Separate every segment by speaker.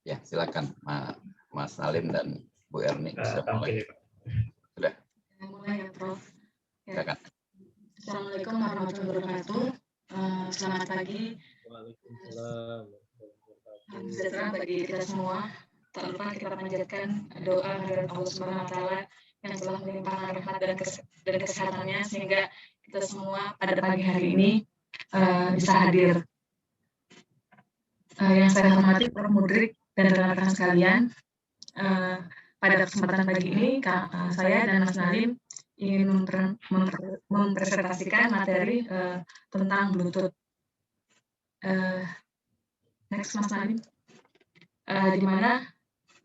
Speaker 1: Ya, silakan Mas Salim dan Bu Erni.
Speaker 2: Mulai.
Speaker 1: Sudah.
Speaker 3: Mulai ya, Prof. Ya.
Speaker 1: Silakan.
Speaker 3: Assalamualaikum warahmatullahi wabarakatuh. Selamat pagi.
Speaker 2: Waalaikumsalam.
Speaker 3: Salam sejahtera bagi kita semua. Tak lupa kita panjatkan doa hadirat Allah Subhanahu wa Ta'ala yang telah melimpahkan rahmat dan kesehatannya sehingga kita semua pada pagi hari ini bisa hadir. Yang saya hormati Prof. Mudrik dan rekan-rekan sekalian, pada kesempatan pagi ini saya dan Mas Nalim ingin mempresentasikan materi tentang Bluetooth. Next, Mas Nalim. Di mana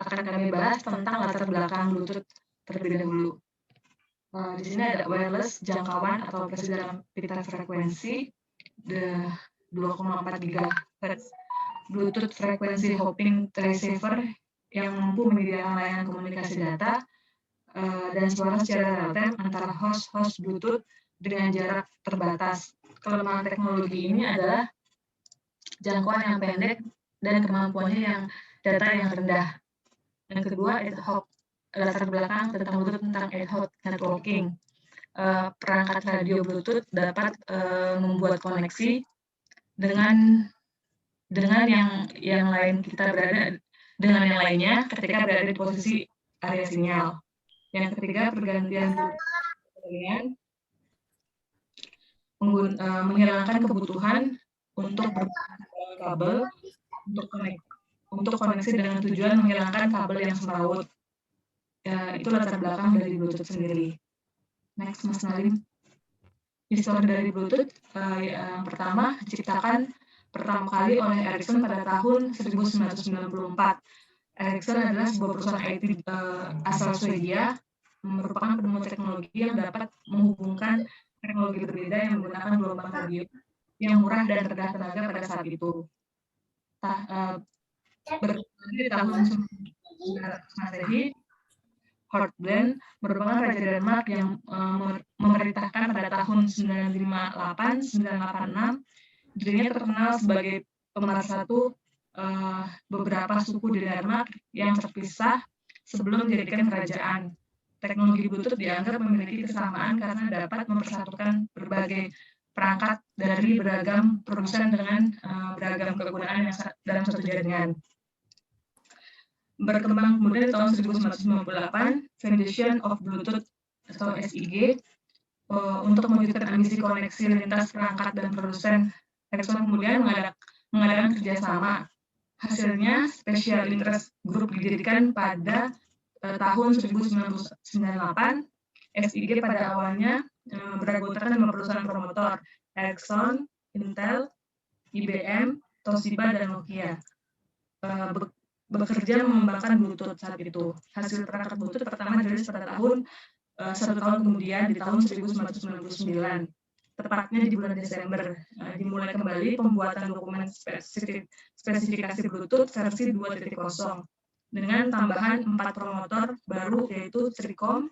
Speaker 3: akan kami bahas tentang latar belakang Bluetooth terlebih dahulu. Di sini ada wireless jangkauan atau operasi dalam pita frekuensi 2,4 GHz, Bluetooth frekuensi hopping transceiver yang mampu menyediakan layanan komunikasi data dan suara secara real time antara host Bluetooth dengan jarak terbatas. Kelemahan teknologi ini adalah jangkauan yang pendek dan kemampuannya yang data yang rendah. Yang kedua, ad hoc, latar belakang tentang Bluetooth tentang ad hoc networking. Perangkat radio Bluetooth dapat membuat koneksi dengan yang lain kita berada dengan yang lainnya ketika berada di posisi area sinyal. Yang ketiga, pergantian kalian menghilangkan kebutuhan untuk kabel untuk koneksi dengan tujuan menghilangkan kabel yang semrawut. Itu latar belakang dari Bluetooth sendiri. Next, Mas Nalim. Histori dari Bluetooth yang pertama diciptakan pertama kali oleh Ericsson pada tahun 1994. Ericsson adalah sebuah perusahaan IT asal Swedia, merupakan penemu teknologi yang dapat menghubungkan teknologi berbeda yang menggunakan gelombang radio yang murah dan rendah tenaga pada saat itu. Berkembang di tahun 1900 Masehi, Hortblad merupakan raja Denmark yang memerintahkan pada tahun 958-986. Dirinya terkenal sebagai pemersatu beberapa suku di Denmark yang terpisah sebelum dijadikan kerajaan. Teknologi Bluetooth dianggap memiliki kesamaan karena dapat mempersatukan berbagai perangkat dari beragam produsen dengan beragam kegunaan dalam satu jaringan. Berkembang kemudian di tahun 1998, Foundation of Bluetooth atau SIG untuk mewujudkan ambisi koneksi lintas perangkat dan produsen. Ericsson kemudian mengadakan kerjasama. Hasilnya, Special Interest Group didirikan pada tahun 1998. SIG pada awalnya beranggotakan 5 perusahaan promotor, Ericsson, Intel, IBM, Toshiba, dan Nokia. Bekerja mengembangkan Bluetooth saat itu. Hasil perangkat Bluetooth pertama dirilis pada tahun 1 tahun kemudian di tahun 1999, tepatnya di bulan Desember. Dimulai kembali pembuatan dokumen spesifikasi Bluetooth versi 2.0 dengan tambahan 4 promotor baru yaitu Tricom,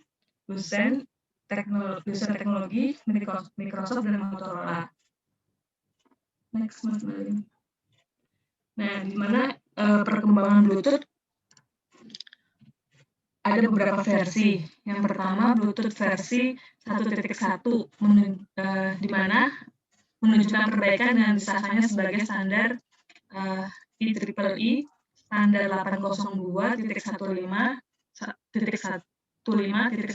Speaker 3: Lucent Technology, Microsoft, dan Motorola. Next, Mas Nalim. Nah, di mana perkembangan Bluetooth ada beberapa versi. Yang pertama, Bluetooth versi 1.1 di mana menunjukkan perbaikan dengan disahkannya sebagai standar IEEE standar 802.15.1 2002.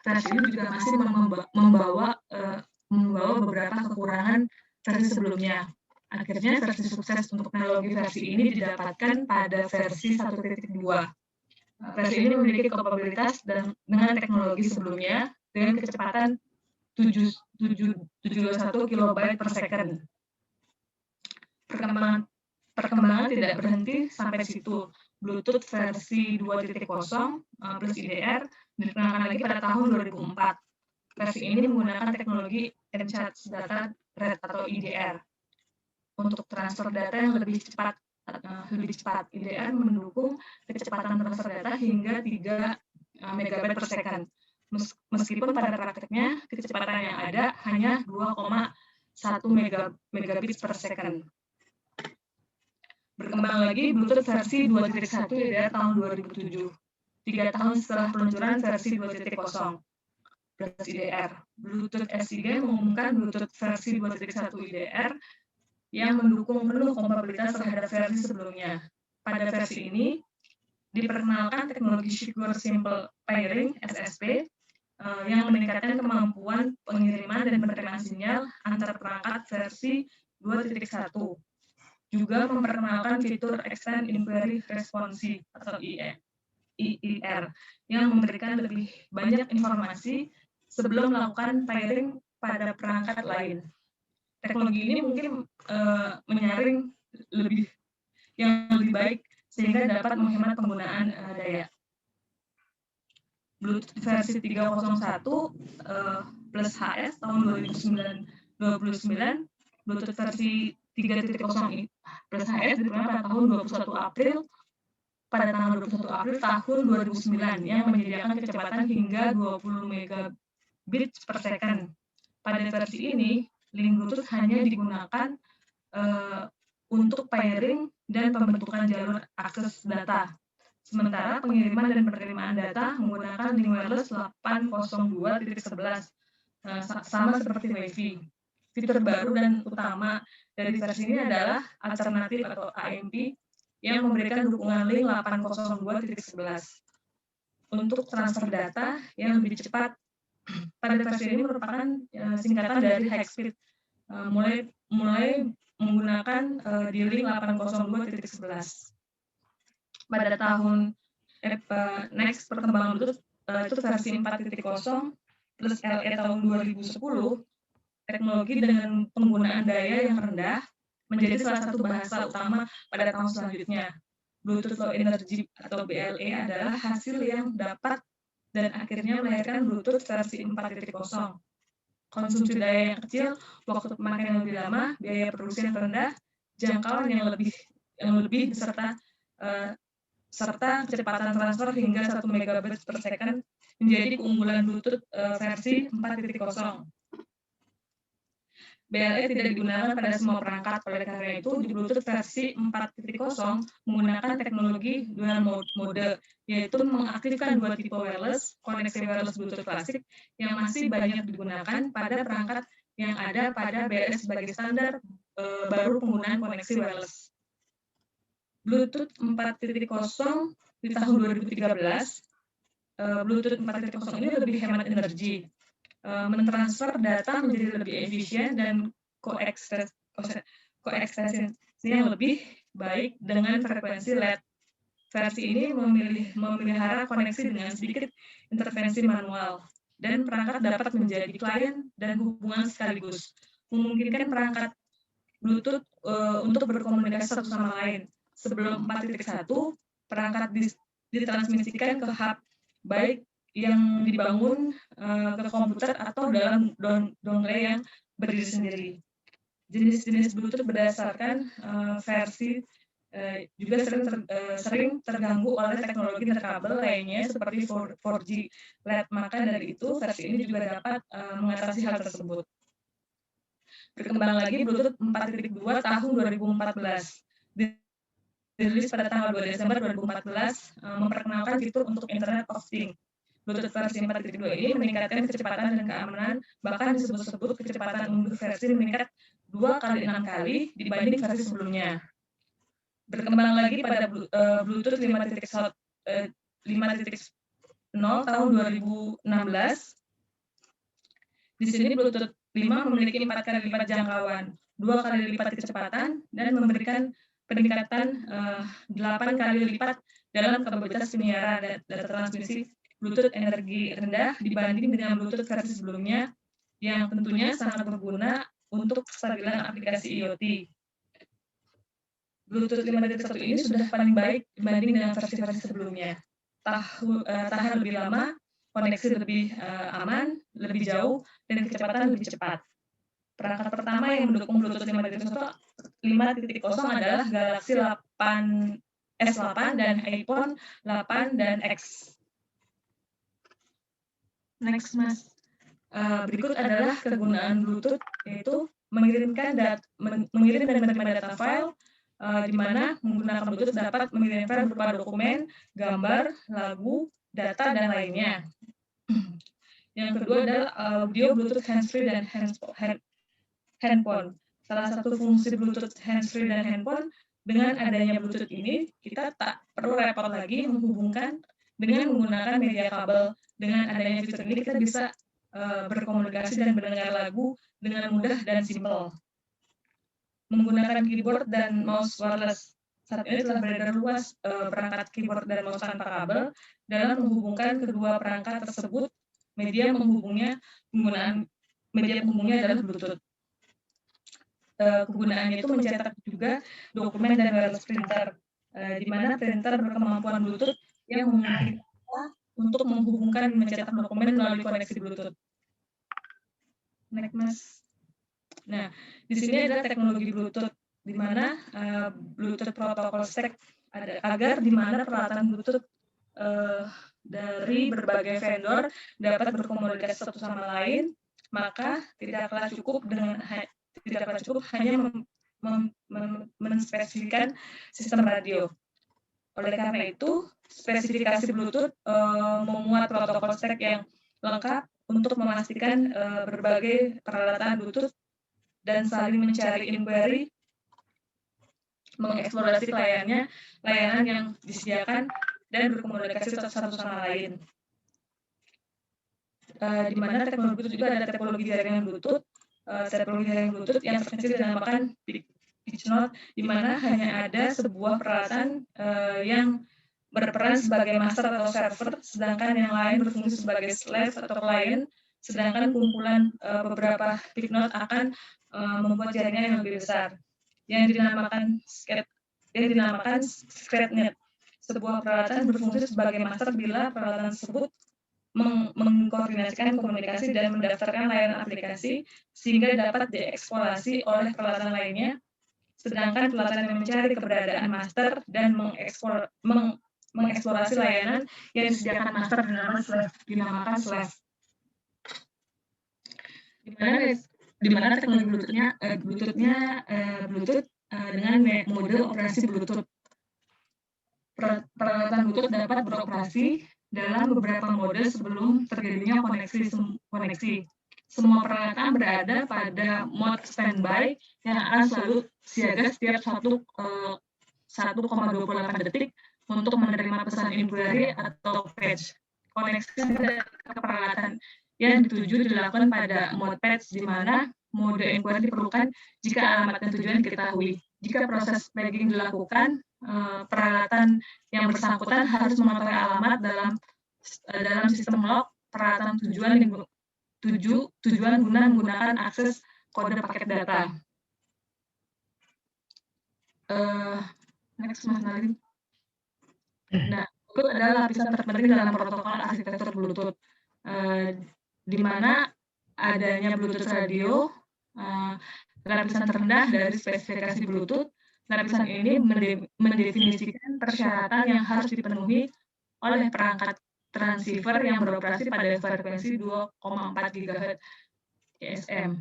Speaker 3: Versi ini juga masih membawa beberapa kekurangan versi sebelumnya. Akhirnya versi sukses untuk teknologi versi ini didapatkan pada versi 1.2. Versi ini memiliki kapabilitas dengan teknologi sebelumnya dengan kecepatan 721 KB per second. Perkembangan tidak berhenti sampai situ. Bluetooth versi 2.0 plus IDR dikenalkan lagi pada tahun 2004. Versi ini menggunakan teknologi Enhanced Data Rate atau IDR. Untuk transfer data yang lebih cepat. IDR mendukung kecepatan transfer data hingga 3 MB per second. Meskipun pada prakteknya kecepatan yang ada hanya 2,1 megabit per second. Berkembang lagi Bluetooth versi 2.1 dari tahun 2007. 3 tahun setelah peluncuran versi 2.0 plus IDR. Bluetooth S3 mengumumkan Bluetooth versi 2.1 IDR yang mendukung penuh kompatibilitas terhadap versi sebelumnya. Pada versi ini, diperkenalkan teknologi Secure Simple Pairing (SSP) yang meningkatkan kemampuan pengiriman dan penerimaan sinyal antar perangkat versi 2.1. Juga memperkenalkan fitur Extend Inquiry Responsive atau IIR yang memberikan lebih banyak informasi sebelum melakukan pairing pada perangkat lain. Teknologi ini mungkin menyaring yang lebih baik sehingga dapat menghemat penggunaan daya. Bluetooth versi 3.01 plus HS tahun 2029, Bluetooth versi 3.0 plus HS diterima pada tahun 21 April tahun 2009 yang menyediakan kecepatan hingga 20 megabits per second. Pada versi ini, link Bluetooth hanya digunakan untuk pairing dan pembentukan jalur akses data. Sementara pengiriman dan penerimaan data menggunakan link wireless 802.11 sama seperti Wi-Fi. Fitur baru dan utama dari versi ini adalah alternatif atau AMP yang memberikan dukungan link 802.11 untuk transfer data yang lebih cepat. Pada versi ini merupakan singkatan dari high speed, mulai menggunakan di link 802.11. Pada tahun next perkembangan Bluetooth itu versi 4.0 plus LE tahun 2010, teknologi dengan penggunaan daya yang rendah menjadi salah satu bahasa utama pada tahun selanjutnya. Bluetooth Low Energy atau BLE adalah hasil yang dapat dan akhirnya melahirkan Bluetooth versi 4.0. Konsumsi daya yang kecil, waktu pemakaian yang lebih lama, biaya produksi yang rendah, jangkauan yang lebih serta kecepatan transfer hingga 1 megabits per second menjadi keunggulan Bluetooth versi 4.0. BLE tidak digunakan pada semua perangkat, oleh karena itu di Bluetooth versi 4.0 menggunakan teknologi dual mode, yaitu mengaktifkan dua tipe wireless, koneksi wireless Bluetooth klasik yang masih banyak digunakan pada perangkat yang ada pada BLE sebagai standar baru penggunaan koneksi wireless. Bluetooth 4.0 di tahun 2013, Bluetooth 4.0 ini lebih hemat energi, mentransfer data menjadi lebih efisien dan koeksstensinya yang lebih baik dengan frekuensi LED. Versi ini memelihara koneksi dengan sedikit intervensi manual, dan perangkat dapat menjadi klien dan hubungan sekaligus, memungkinkan perangkat Bluetooth untuk berkomunikasi satu sama lain. Sebelum 4.1, perangkat ditransmisikan ke hub, baik yang dibangun ke komputer atau dalam dongle yang berdiri sendiri. Jenis-jenis Bluetooth berdasarkan versi juga sering terganggu oleh teknologi interkabel lainnya seperti 4G LED. Maka dari itu, versi ini juga dapat mengatasi hal tersebut. Berkembang lagi Bluetooth 4.2 tahun 2014. Dirilis pada tanggal 2 Desember 2014, memperkenalkan fitur untuk Internet of Things. Bluetooth versi 4.2 ini meningkatkan kecepatan dan keamanan, bahkan disebut-sebut kecepatan unduh versi meningkat 2 kali 6 kali dibanding versi sebelumnya. Berkembang lagi pada Bluetooth 5.0 tahun 2016. Di sini Bluetooth 5 memiliki 4 kali lipat jangkauan, 2 kali lipat kecepatan, dan memberikan peningkatan 8 kali lipat dalam kapabilitas penyiaran data transmisi Bluetooth energi rendah dibanding dengan Bluetooth versi sebelumnya, yang tentunya sangat berguna untuk kestabilan aplikasi IoT. Bluetooth 5.1 ini sudah paling baik dibanding dengan versi-versi sebelumnya. Tahan lebih lama, koneksi lebih aman, lebih jauh, dan kecepatan lebih cepat. Perangkat pertama yang mendukung Bluetooth 5.0 adalah Galaxy S8 dan iPhone 8 dan X. Next, Mas. Berikut adalah kegunaan Bluetooth, yaitu mengirim dan menerima data file, di mana menggunakan Bluetooth dapat mengirim file berupa dokumen, gambar, lagu, data, dan lainnya. Yang kedua adalah audio Bluetooth handsfree dan handphone. Salah satu fungsi Bluetooth handsfree dan handphone, dengan adanya Bluetooth ini, kita tak perlu repot lagi menghubungkan dengan menggunakan media kabel. Dengan adanya fitur ini, kita bisa berkomunikasi dan mendengar lagu dengan mudah dan simpel. Menggunakan keyboard dan mouse wireless. Saat ini telah beredar luas perangkat keyboard dan mouse tanpa kabel. Dalam menghubungkan kedua perangkat tersebut, media menghubungnya adalah Bluetooth. Kegunaannya itu mencetak juga dokumen dan wireless printer, di mana printer berkemampuan Bluetooth yang memungkinkan kita untuk menghubungkan dan mencetak dokumen melalui koneksi Bluetooth. Next, Mas. Nah, di sini ada teknologi Bluetooth, di mana Bluetooth Protocol Stack agar di mana peralatan Bluetooth dari berbagai vendor dapat berkomunikasi satu sama lain, maka tidaklah cukup hanya menspesifikkan sistem radio. Oleh karena itu, spesifikasi Bluetooth memuat protokol stack yang lengkap untuk memastikan berbagai peralatan Bluetooth dan saling mencari inquiry, mengeksplorasi layanan yang disediakan, dan berkomunikasi satu sama lain. Di mana teknologi itu juga ada teknologi jaringan Bluetooth. Teknologi jaringan Bluetooth yang terkecil dinamakan pitch node, di mana hanya ada sebuah peralatan yang berperan sebagai master atau server, sedangkan yang lain berfungsi sebagai slave atau client, sedangkan kumpulan beberapa pitch node akan membuat jaringan yang lebih besar, yang dinamakan SCREDNet. Sebuah peralatan berfungsi sebagai master bila peralatan tersebut mengkoordinasikan komunikasi dan mendaftarkan layanan aplikasi sehingga dapat dieksplorasi oleh peralatan lainnya, sedangkan peralatan yang mencari keberadaan master dan mengeksplorasi layanan yang disediakan master dinamakan slave. Di mana teknologi Bluetooth dengan mode operasi Bluetooth. Peralatan Bluetooth dapat beroperasi dalam beberapa mode sebelum terjadinya koneksi. Semua peralatan berada pada mode standby yang akan selalu siaga setiap 1,28 detik untuk menerima pesan inquiry atau patch. Koneksi ke peralatan yang dituju dilakukan pada mode patch, di mana mode inquiry diperlukan jika alamat dan tujuan diketahui. Jika proses paging dilakukan, peralatan yang bersangkutan harus mengetahui alamat dalam sistem log peralatan tujuan guna menggunakan akses kode paket data. Next, Mas Nalim. Nah, itu adalah lapisan terpenting dalam protokol arsitektur Bluetooth, di mana adanya Bluetooth radio, lapisan terendah dari spesifikasi Bluetooth. Lapisan ini mendefinisikan persyaratan yang harus dipenuhi oleh perangkat transceiver yang beroperasi pada frekuensi 2,4 GHz GSM.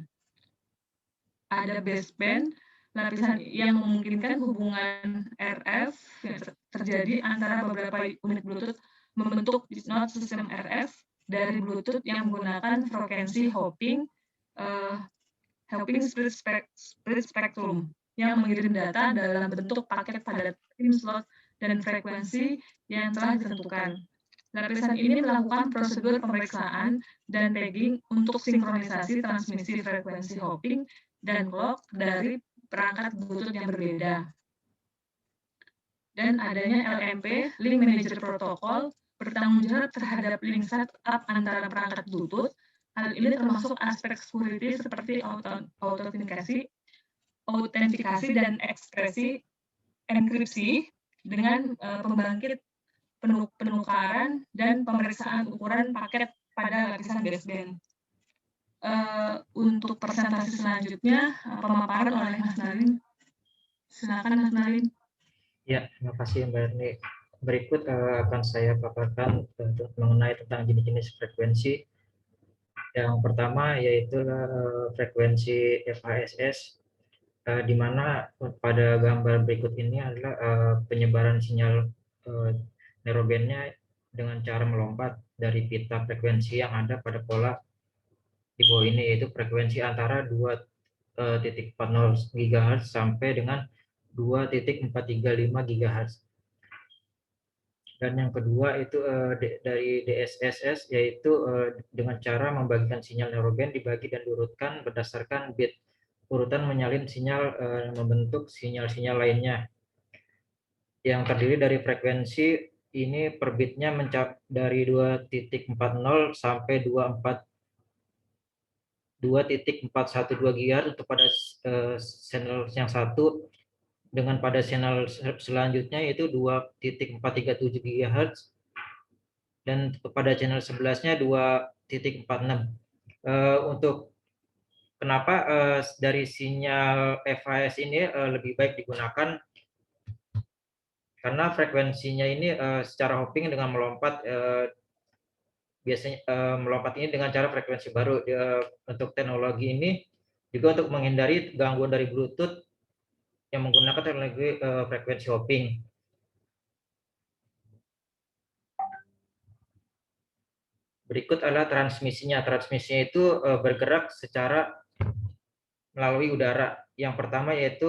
Speaker 3: Ada baseband, lapisan yang memungkinkan hubungan RF yang terjadi antara beberapa unit Bluetooth membentuk node sistem RF dari Bluetooth yang menggunakan frekuensi hopping split spectrum yang mengirim data dalam bentuk paket pada tim slot dan frekuensi yang telah ditentukan. Lapisan ini melakukan prosedur pemeriksaan dan tagging untuk sinkronisasi transmisi frekuensi hopping dan clock dari perangkat Bluetooth yang berbeda. Dan adanya LMP, Link Manager Protocol, bertanggung jawab terhadap link setup antara perangkat Bluetooth. Hal ini termasuk aspek security seperti autentikasi dan ekspresi enkripsi dengan pembangkit penukaran dan pemeriksaan ukuran paket pada lapisan baseband. Untuk presentasi selanjutnya, pemaparan oleh Mas Nalim. Silakan, Mas Nalim.
Speaker 4: Ya, terima kasih Mbak Erni. Berikut akan saya paparkan mengenai tentang jenis-jenis frekuensi. Yang pertama yaitu frekuensi FHSS di mana pada gambar berikut ini adalah penyebaran sinyal narrowbandnya dengan cara melompat dari pita frekuensi yang ada pada pola di bawah ini, yaitu frekuensi antara 2.40 GHz sampai dengan 2.435 GHz. Dan yang kedua itu dari DSSS, yaitu dengan cara membagikan sinyal narrowband dibagi dan diurutkan berdasarkan bit urutan menyalin sinyal membentuk sinyal-sinyal lainnya yang terdiri dari frekuensi ini per bitnya mencapai dari 2.40 sampai 2.412 GHz untuk pada channel yang satu, dengan pada channel selanjutnya yaitu 2.437 GHz, dan pada channel 11-nya 2.46. Untuk kenapa dari sinyal FHS ini lebih baik digunakan, karena frekuensinya ini secara hopping dengan melompat, biasanya melompat ini dengan cara frekuensi baru. Untuk teknologi ini juga untuk menghindari gangguan dari Bluetooth yang menggunakan teknologi frekuensi hopping. Berikut adalah transmisinya. Transmisinya itu bergerak secara melalui udara. Yang pertama yaitu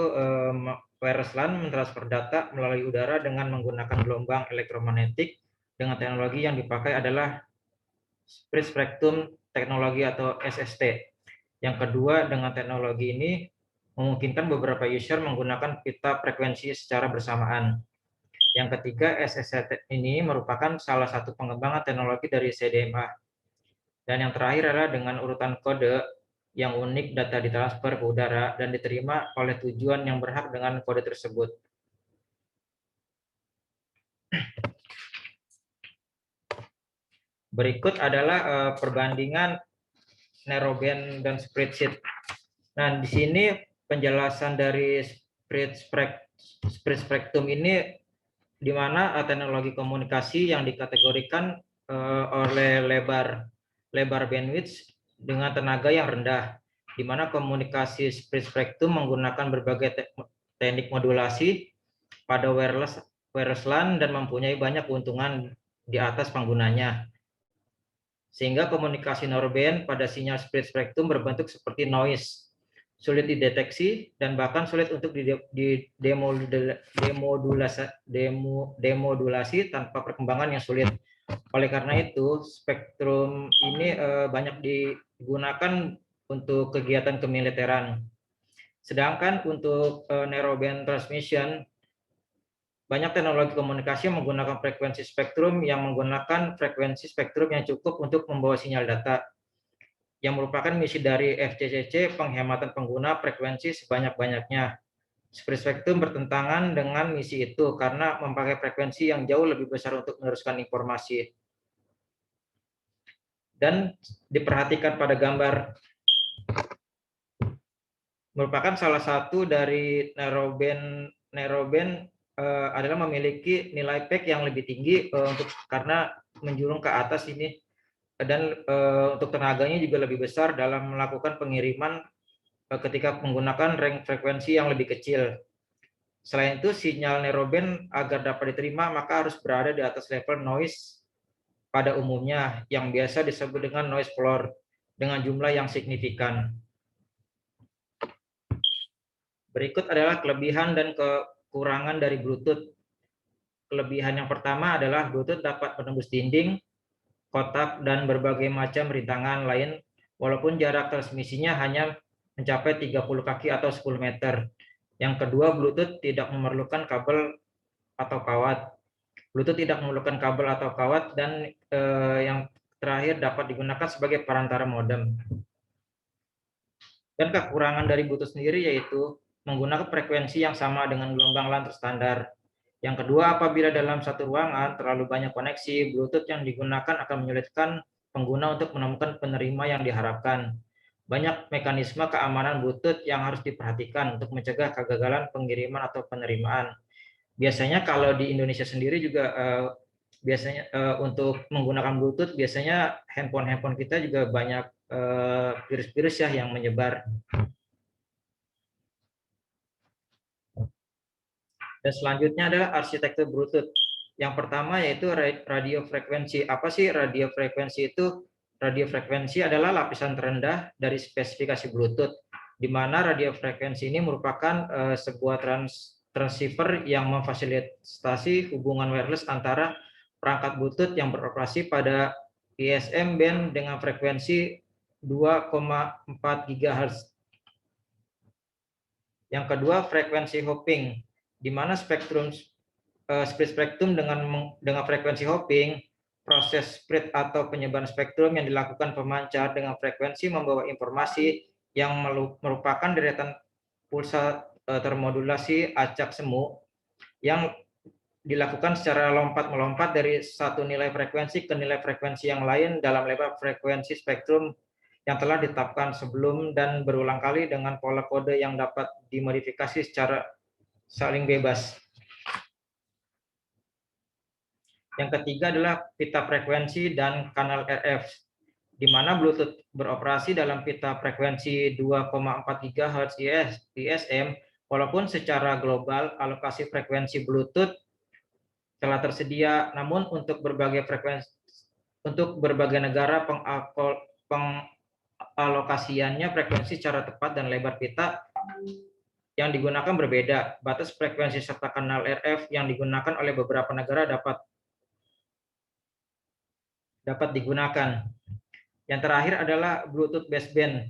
Speaker 4: wireless LAN mentransfer data melalui udara dengan menggunakan gelombang elektromagnetik dengan teknologi yang dipakai adalah Split Spectrum Teknologi atau SST. Yang kedua, dengan teknologi ini memungkinkan beberapa user menggunakan pita frekuensi secara bersamaan. Yang ketiga, SST ini merupakan salah satu pengembangan teknologi dari CDMA. Dan yang terakhir adalah dengan urutan kode yang unik, data ditransfer ke udara dan diterima oleh tujuan yang berhak dengan kode tersebut. Berikut adalah perbandingan narrowband dan spreadsheet. Nah, di sini penjelasan dari Split Spectrum ini di mana teknologi komunikasi yang dikategorikan oleh lebar bandwidth dengan tenaga yang rendah, di mana komunikasi Split Spectrum menggunakan berbagai teknik modulasi pada wireless LAN dan mempunyai banyak keuntungan di atas penggunanya. Sehingga komunikasi narrowband pada sinyal Split Spectrum berbentuk seperti noise, sulit dideteksi dan bahkan sulit untuk demodulasi tanpa perkembangan yang sulit. Oleh karena itu, spektrum ini banyak digunakan untuk kegiatan kemiliteran. Sedangkan untuk narrowband transmission, banyak teknologi komunikasi menggunakan frekuensi spektrum yang menggunakan frekuensi spektrum yang cukup untuk membawa sinyal data. Yang merupakan misi dari FCCC, penghematan pengguna frekuensi sebanyak-banyaknya. Split Spectrum bertentangan dengan misi itu karena memakai frekuensi yang jauh lebih besar untuk meneruskan informasi. Dan diperhatikan pada gambar, merupakan salah satu dari narrowband adalah memiliki nilai PEC yang lebih tinggi karena menjulung ke atas ini, dan untuk tenaganya juga lebih besar dalam melakukan pengiriman ketika menggunakan range frekuensi yang lebih kecil. Selain itu, sinyal narrowband agar dapat diterima maka harus berada di atas level noise pada umumnya yang biasa disebut dengan noise floor dengan jumlah yang signifikan. Berikut adalah kelebihan dan kekurangan dari Bluetooth. Kelebihan yang pertama adalah Bluetooth dapat menembus dinding, kotak, dan berbagai macam rintangan lain, walaupun jarak transmisinya hanya mencapai 30 kaki atau 10 meter. Yang kedua, Bluetooth tidak memerlukan kabel atau kawat. Bluetooth tidak memerlukan kabel atau kawat, dan yang terakhir dapat digunakan sebagai perantara modem. Dan kekurangan dari Bluetooth sendiri yaitu menggunakan frekuensi yang sama dengan gelombang LAN terstandar. Yang kedua, apabila dalam satu ruangan terlalu banyak koneksi, Bluetooth yang digunakan akan menyulitkan pengguna untuk menemukan penerima yang diharapkan. Banyak mekanisme keamanan Bluetooth yang harus diperhatikan untuk mencegah kegagalan pengiriman atau penerimaan. Biasanya kalau di Indonesia sendiri juga biasanya untuk menggunakan Bluetooth, biasanya handphone kita juga banyak virus-virus ya yang menyebar. Dan selanjutnya adalah arsitektur Bluetooth. Yang pertama yaitu radio frekuensi. Apa sih radio frekuensi itu? Radio frekuensi adalah lapisan terendah dari spesifikasi Bluetooth, di mana radio frekuensi ini merupakan sebuah transceiver yang memfasilitasi hubungan wireless antara perangkat Bluetooth yang beroperasi pada ISM band dengan frekuensi 2,4 GHz. Yang kedua, frekuensi hopping, di mana split spektrum dengan frekuensi hopping, proses split atau penyebaran spektrum yang dilakukan pemancar dengan frekuensi membawa informasi yang merupakan deretan pulsa termodulasi acak semu yang dilakukan secara lompat-melompat dari satu nilai frekuensi ke nilai frekuensi yang lain dalam lebar frekuensi spektrum yang telah ditetapkan sebelum dan berulang kali dengan pola kode yang dapat dimodifikasi secara saling bebas. Yang ketiga adalah pita frekuensi dan kanal RF, di mana Bluetooth beroperasi dalam pita frekuensi 2,4 GHz ISM, walaupun secara global alokasi frekuensi Bluetooth telah tersedia, namun untuk berbagai negara pengalokasiannya frekuensi secara tepat dan lebar pita yang digunakan berbeda. Batas frekuensi serta kanal RF yang digunakan oleh beberapa negara dapat digunakan. Yang terakhir adalah Bluetooth baseband.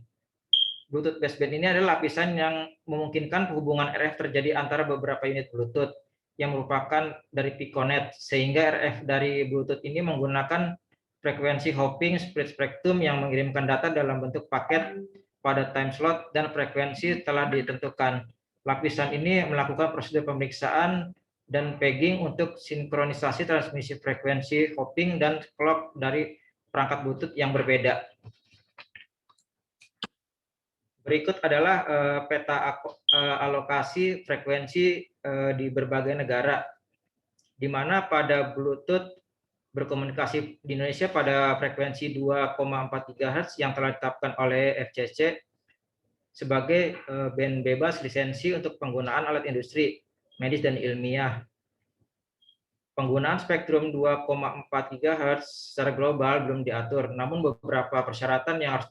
Speaker 4: Bluetooth baseband ini adalah lapisan yang memungkinkan hubungan RF terjadi antara beberapa unit Bluetooth yang merupakan dari Piconet, sehingga RF dari Bluetooth ini menggunakan frekuensi hopping split spektrum yang mengirimkan data dalam bentuk paket pada time slot dan frekuensi telah ditentukan. Lapisan ini melakukan prosedur pemeriksaan dan pegging untuk sinkronisasi transmisi frekuensi hopping dan clock dari perangkat Bluetooth yang berbeda. Berikut adalah peta alokasi frekuensi di berbagai negara, di mana pada Bluetooth berkomunikasi di Indonesia pada frekuensi 2,4 GHz yang telah ditetapkan oleh FCC sebagai band bebas lisensi untuk penggunaan alat industri, medis, dan ilmiah. Penggunaan spektrum 2,4 GHz secara global belum diatur, namun beberapa persyaratan yang harus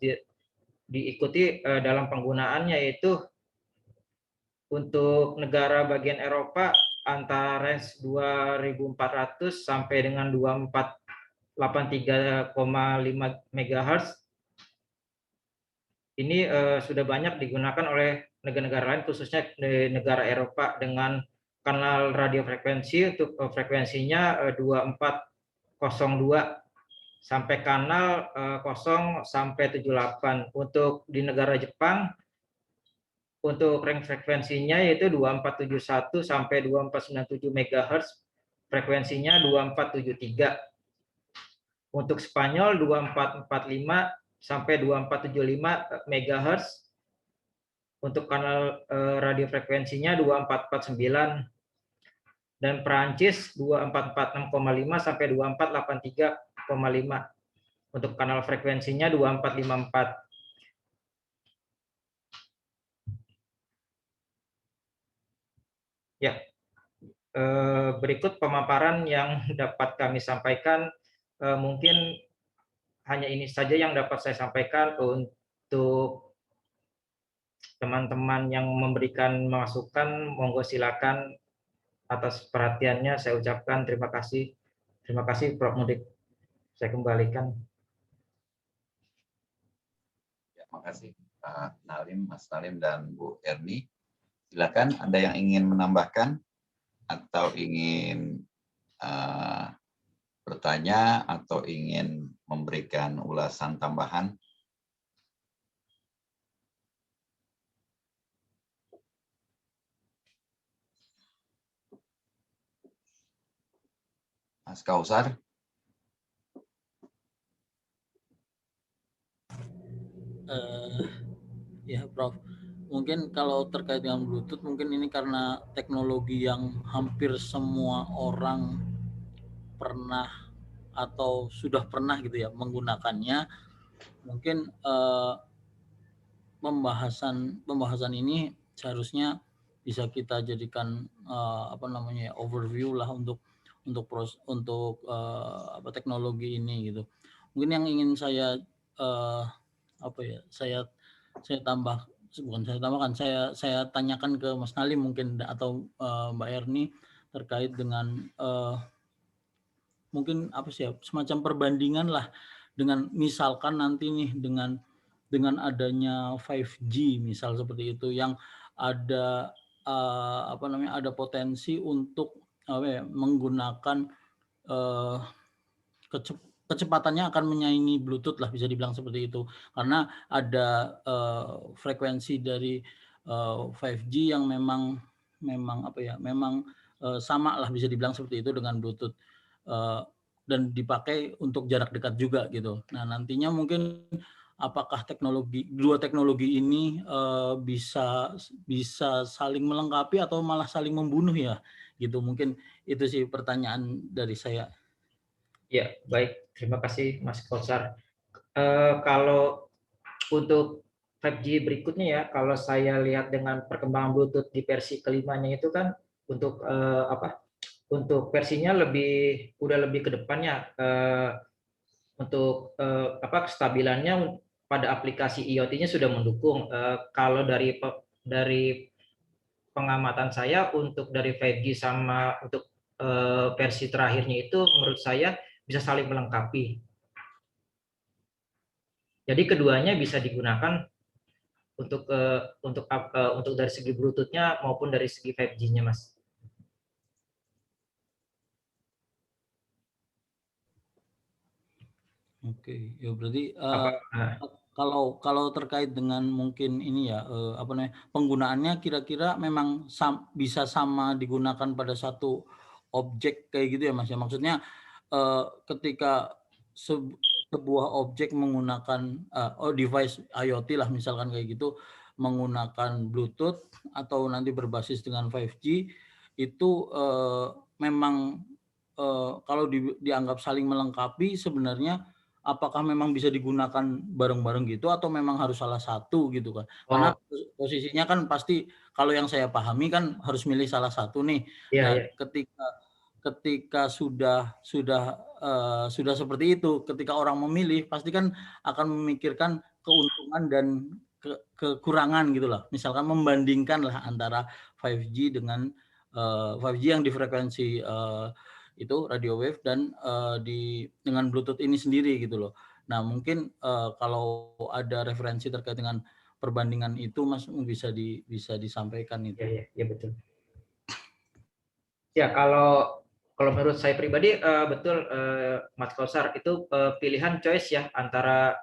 Speaker 4: diikuti dalam penggunaannya, yaitu untuk negara bagian Eropa antara range 2400 sampai dengan 2483,5 MHz. Ini sudah banyak digunakan oleh negara-negara lain, khususnya di negara Eropa, dengan kanal radio frekuensi untuk frekuensinya 2402 sampai kanal 0 sampai 78. Untuk di negara Jepang, untuk range frekuensinya yaitu 2471 sampai 2497 MHz, frekuensinya 2473. Untuk Spanyol 2445 sampai 2475 MHz, untuk kanal radio frekuensinya 2449, dan Perancis 2446,5 sampai 2483,5 untuk kanal frekuensinya 2454. Ya, berikut pemaparan yang dapat kami sampaikan. Mungkin hanya ini saja yang dapat saya sampaikan. Untuk teman-teman yang memberikan masukan, monggo silakan. Atas perhatiannya saya ucapkan terima kasih. Terima kasih Prof. Mudik. Saya kembalikan.
Speaker 1: Ya, makasih Pak Nalim, Mas Nalim, dan Bu Erni. Silakan, ada yang ingin menambahkan atau ingin bertanya atau ingin memberikan ulasan tambahan? Mas Kausar?
Speaker 2: Ya, Prof. Mungkin kalau terkait dengan Bluetooth, mungkin ini karena teknologi yang hampir semua orang pernah atau sudah pernah gitu ya menggunakannya. Mungkin pembahasan ini seharusnya bisa kita jadikan apa namanya overview lah untuk teknologi ini gitu. Mungkin yang ingin saya saya tanyakan ke Mas Nalim mungkin atau Mbak Erni terkait dengan mungkin semacam perbandingan lah dengan misalkan nanti nih dengan adanya 5G misal seperti itu yang ada ada potensi untuk menggunakan kecepatannya akan menyaingi Bluetooth lah, bisa dibilang seperti itu, karena ada frekuensi dari 5G yang memang sama lah, bisa dibilang seperti itu dengan Bluetooth, dan dipakai untuk jarak dekat juga gitu. Nah nantinya mungkin apakah dua teknologi ini bisa saling melengkapi atau malah saling membunuh ya gitu. Mungkin itu sih pertanyaan dari saya.
Speaker 4: Ya, baik. Terima kasih Mas Kausar. Kalau untuk 5G berikutnya ya, kalau saya lihat dengan perkembangan Bluetooth di versi kelimanya itu kan untuk untuk versinya udah lebih ke depannya, untuk kestabilannya pada aplikasi IoT-nya sudah mendukung. Kalau dari pengamatan saya untuk dari 5G sama untuk versi terakhirnya itu menurut saya bisa saling melengkapi. Jadi keduanya bisa digunakan untuk dari segi Bluetooth-nya maupun dari segi 5G-nya, Mas.
Speaker 2: Oke, ya berarti kalau terkait dengan mungkin ini ya penggunaannya kira-kira memang bisa sama digunakan pada satu objek kayak gitu ya Mas ya. Maksudnya ketika sebuah objek menggunakan device IoT lah misalkan kayak gitu menggunakan Bluetooth atau nanti berbasis dengan 5G itu memang kalau dianggap saling melengkapi sebenarnya apakah memang bisa digunakan bareng-bareng gitu atau memang harus salah satu gitu kan? Karena posisinya kan pasti kalau yang saya pahami kan harus milih salah satu nih. Dan ketika sudah seperti itu, ketika orang memilih pasti kan akan memikirkan keuntungan dan kekurangan gitu lah. Misalkan membandingkan lah antara 5G dengan 5G yang di frekuensi itu radio wave dan dengan Bluetooth ini sendiri gitu loh. Nah mungkin kalau ada referensi terkait dengan perbandingan itu Mas bisa disampaikan itu.
Speaker 4: Ya betul. Ya kalau menurut saya pribadi betul Mas Kausar itu pilihan choice ya antara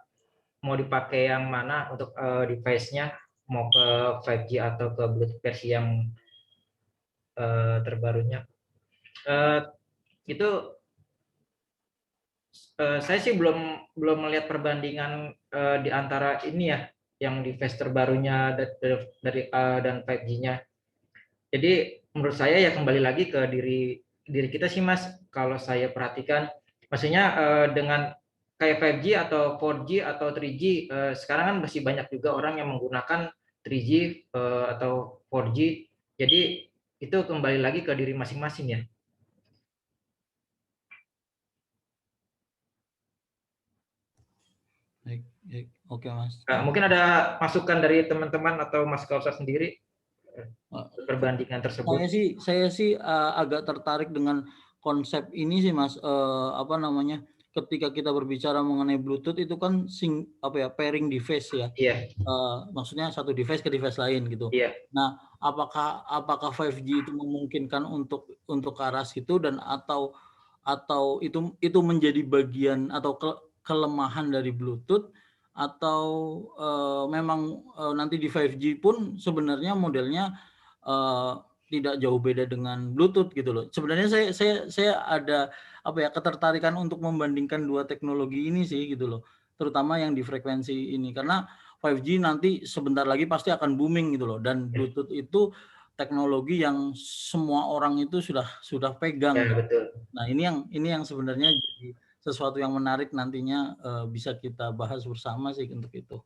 Speaker 4: mau dipakai yang mana untuk device-nya, mau ke 5G atau ke Bluetooth versi yang terbarunya. Itu saya sih belum melihat perbandingan di antara ini ya yang device terbarunya dan 5G-nya. Jadi menurut saya ya kembali lagi ke diri kita sih Mas. Kalau saya perhatikan, maksudnya dengan kayak 5G atau 4G atau 3G sekarang kan masih banyak juga orang yang menggunakan 3G atau 4G. Jadi itu kembali lagi ke diri masing-masing ya.
Speaker 2: Oke Mas.
Speaker 4: Mungkin ada masukan dari teman-teman atau Mas Kausar sendiri perbandingan tersebut.
Speaker 2: Saya sih agak tertarik dengan konsep ini sih Mas. Ketika kita berbicara mengenai Bluetooth itu kan pairing device ya.
Speaker 4: Iya.
Speaker 2: Maksudnya satu device ke device lain gitu.
Speaker 4: Iya.
Speaker 2: Nah, apakah 5G itu memungkinkan untuk ke arah situ dan atau itu menjadi bagian atau kelemahan dari Bluetooth atau memang nanti di 5G pun sebenarnya modelnya tidak jauh beda dengan Bluetooth gitu loh. Sebenarnya saya ada ketertarikan untuk membandingkan dua teknologi ini sih gitu loh. Terutama yang di frekuensi ini karena 5G nanti sebentar lagi pasti akan booming gitu loh dan Bluetooth itu teknologi yang semua orang itu sudah pegang.
Speaker 4: Ya, betul.
Speaker 2: Nah, ini yang sebenarnya jadi sesuatu yang menarik nantinya bisa kita bahas bersama sih untuk itu.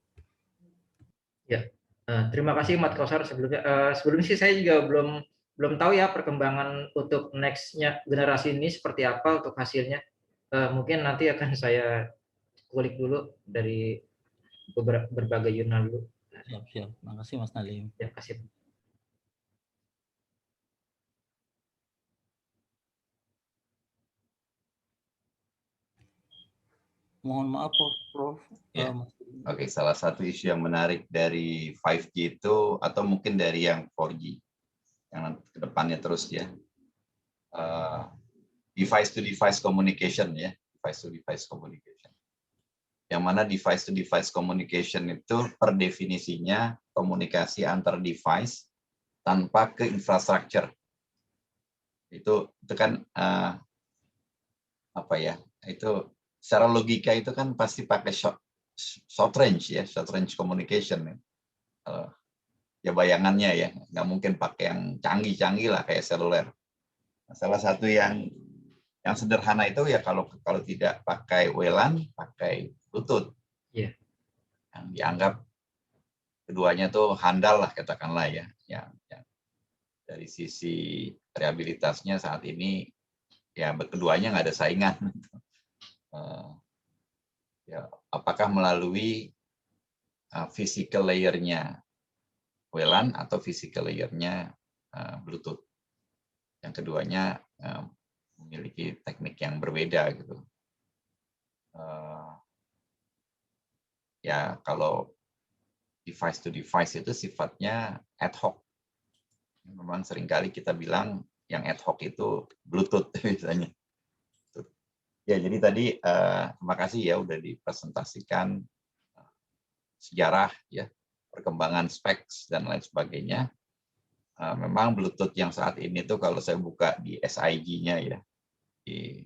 Speaker 4: Ya. Terima kasih Mat Kausar sebelumnya. Sebelumnya sih saya juga belum tahu ya perkembangan untuk next-nya generasi ini seperti apa untuk hasilnya. Mungkin nanti akan saya kulik dulu dari berbagai jurnal dulu.
Speaker 2: Siap. Makasih Mas Nalim.
Speaker 4: Ya, kasih.
Speaker 2: Mohon maaf Prof.
Speaker 1: Ya.
Speaker 2: Mas.
Speaker 1: Oke, salah satu isu yang menarik dari 5G itu, atau mungkin dari yang 4G, yang nanti ke depannya terus ya, device to device communication ya, device to device communication. Yang mana device to device communication itu per definisinya komunikasi antar device tanpa ke infrastructure. Itu kan apa ya? Itu secara logika itu kan pasti pakai short range ya, short range communication. Ya bayangannya ya, nggak mungkin pakai yang canggih-canggih lah kayak seluler. Salah satu yang sederhana itu ya kalau tidak pakai WLAN, pakai Bluetooth.
Speaker 4: Yeah.
Speaker 1: Yang dianggap keduanya tuh handal lah katakanlah ya. Yang dari sisi reliabilitasnya saat ini ya keduanya nggak ada saingan. Ya, apakah melalui physical layer-nya WLAN atau physical layer-nya Bluetooth. Yang keduanya memiliki teknik yang berbeda gitu. Ya kalau device to device itu sifatnya ad hoc. Memang seringkali kita bilang yang ad hoc itu Bluetooth misalnya. Ya jadi tadi terima kasih ya udah dipresentasikan sejarah ya, perkembangan specs dan lain sebagainya. Memang Bluetooth yang saat ini tuh kalau saya buka di SIG-nya ya, di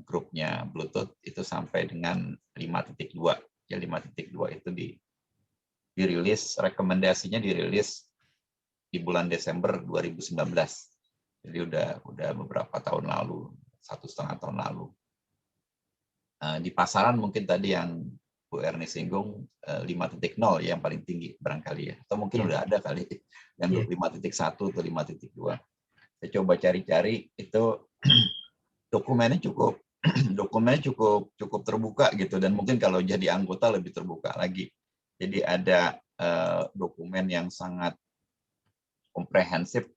Speaker 1: grupnya Bluetooth itu sampai dengan 5.2. Ya 5.2 itu dirilis, rekomendasinya dirilis di bulan Desember 2019. Jadi udah beberapa tahun lalu, 1,5 tahun lalu. Di pasaran mungkin tadi yang Bu Erni singgung 5.0 yang paling tinggi barangkali ya, atau mungkin udah ada kali yang 5.1 atau 5.2. Saya coba cari-cari itu dokumennya cukup terbuka gitu, dan mungkin kalau jadi anggota lebih terbuka lagi. Jadi ada dokumen yang sangat komprehensif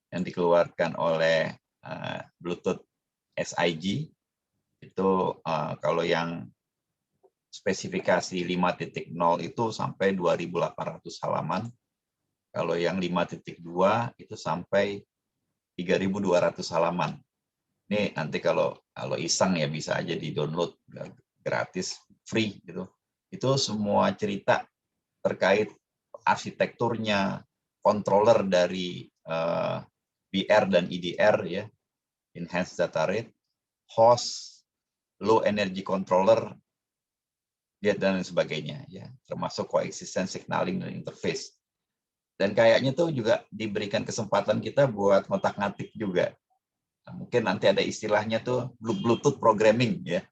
Speaker 1: yang dikeluarkan oleh Bluetooth SIG itu kalau yang spesifikasi 5.0 itu sampai 2.800 halaman. Kalau yang 5.2 itu sampai 3.200 halaman. Ini nanti kalau iseng ya bisa aja di-download gratis, free gitu. Itu semua cerita terkait arsitekturnya, controller dari BR dan EDR ya, enhanced data rate, host, low energy controller, dan sebagainya ya, termasuk coexistence signaling dan interface. Dan kayaknya tuh juga diberikan kesempatan kita buat ngotak-ngatik juga. Nah, mungkin nanti ada istilahnya tuh Bluetooth programming ya,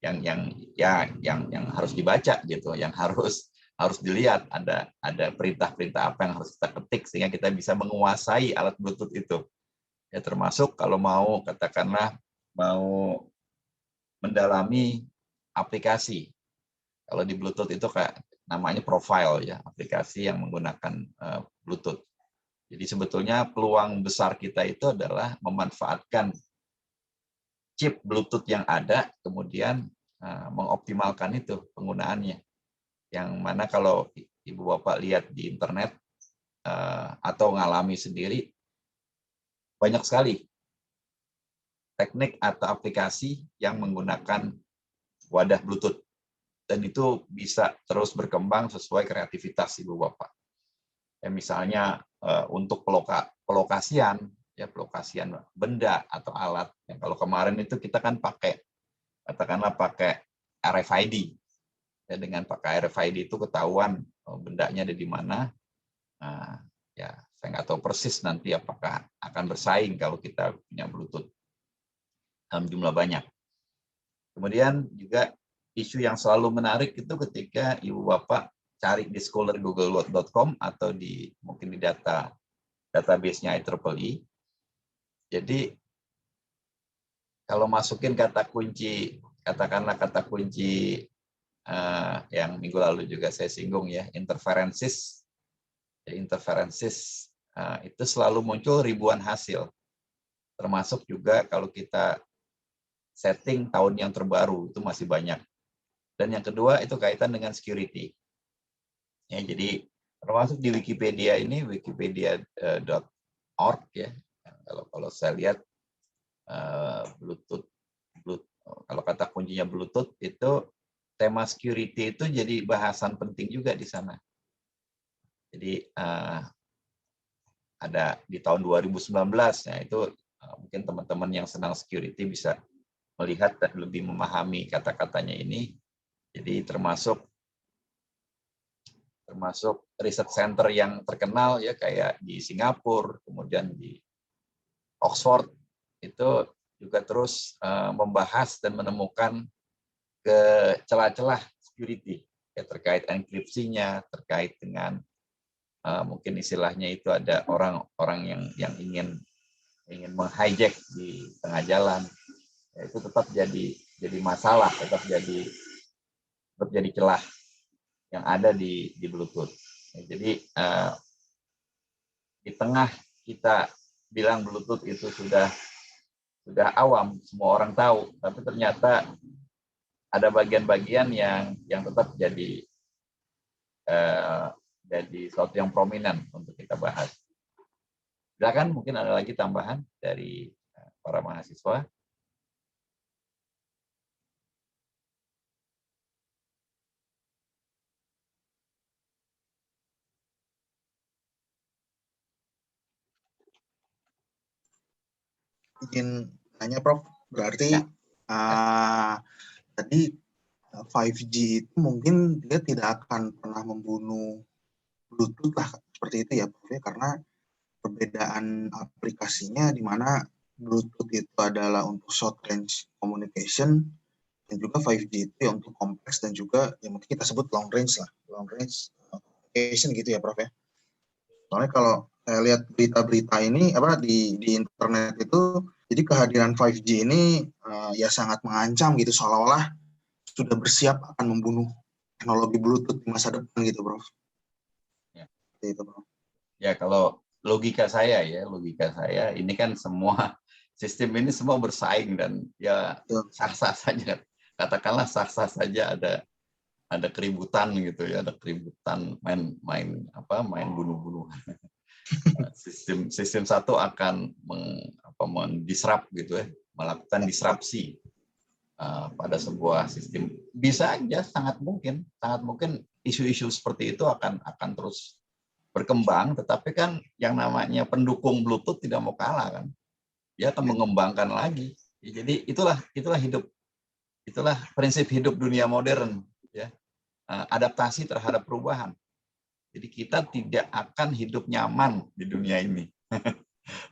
Speaker 1: yang harus dibaca gitu, yang harus dilihat, ada perintah-perintah apa yang harus kita ketik sehingga kita bisa menguasai alat Bluetooth itu. Ya termasuk kalau mau katakanlah mau mendalami aplikasi. Kalau di Bluetooth itu kayak namanya profile ya, aplikasi yang menggunakan Bluetooth. Jadi sebetulnya peluang besar kita itu adalah memanfaatkan chip Bluetooth yang ada, kemudian mengoptimalkan itu penggunaannya. Yang mana kalau Ibu Bapak lihat di internet atau ngalami sendiri, banyak sekali teknik atau aplikasi yang menggunakan wadah Bluetooth. Dan itu bisa terus berkembang sesuai kreativitas Ibu Bapak. Ya, misalnya untuk pelokasian benda atau alat. Ya, kalau kemarin itu kita kan katakanlah pakai RFID. Ya, dengan pakai RFID itu ketahuan bendanya ada di mana. Nah, ya saya nggak tahu persis nanti apakah akan bersaing kalau kita punya Bluetooth dalam jumlah banyak. Kemudian juga isu yang selalu menarik itu ketika Ibu Bapak cari di scholargoogle.com atau mungkin di database-nya IEEE. Jadi kalau masukin kata kunci, katakanlah kata kunci yang minggu lalu juga saya singgung ya, interferences. Interferences itu selalu muncul ribuan hasil. Termasuk juga kalau kita setting tahun yang terbaru, itu masih banyak. Dan yang kedua itu kaitan dengan security. Ya, jadi termasuk di Wikipedia ini, wikipedia.org ya. Kalau saya lihat Bluetooth, kalau kata kuncinya Bluetooth itu tema security itu jadi bahasan penting juga di sana. Jadi ada di tahun 2019 ya, itu mungkin teman-teman yang senang security bisa melihat dan lebih memahami kata-katanya ini. Jadi termasuk riset center yang terkenal ya kayak di Singapura, kemudian di Oxford itu juga terus membahas dan menemukan ke celah-celah security ya, terkait enkripsinya, terkait dengan mungkin istilahnya itu ada orang-orang yang ingin menghijack di tengah jalan, ya, itu tetap jadi masalah, tetap jadi celah yang ada di Bluetooth. Jadi di tengah kita bilang Bluetooth itu sudah awam, semua orang tahu, tapi ternyata ada bagian-bagian yang tetap jadi sesuatu yang prominent untuk kita bahas. Silakan, mungkin ada lagi tambahan dari para mahasiswa.
Speaker 5: Izin tanya, Prof. Berarti tadi 5G itu mungkin dia tidak akan pernah membunuh Bluetooth lah, seperti itu ya, Prof. Karena perbedaan aplikasinya di mana Bluetooth itu adalah untuk short range communication dan juga 5G itu ya untuk kompleks dan juga yang mungkin kita sebut long range communication gitu ya, Prof. ya. Soalnya kalau saya lihat berita-berita ini di internet itu, jadi kehadiran 5G ini ya sangat mengancam gitu, seolah-olah sudah bersiap akan membunuh teknologi Bluetooth di masa depan gitu, Prof.
Speaker 1: Ya.
Speaker 5: Itu, Prof.
Speaker 1: Ya, kalau logika saya ini kan semua sistem ini semua bersaing dan ya sah-sah saja. Katakanlah sah-sah saja ada keributan gitu ya, ada keributan main bunuh-bunuhan. Sistem satu akan mendisrupt gitu ya, melakukan disrupsi pada sebuah sistem. Bisa aja, sangat mungkin isu-isu seperti itu akan terus berkembang, tetapi kan yang namanya pendukung Bluetooth tidak mau kalah kan, dia akan mengembangkan lagi. Jadi itulah prinsip hidup dunia modern ya, adaptasi terhadap perubahan. Jadi kita tidak akan hidup nyaman di dunia ini.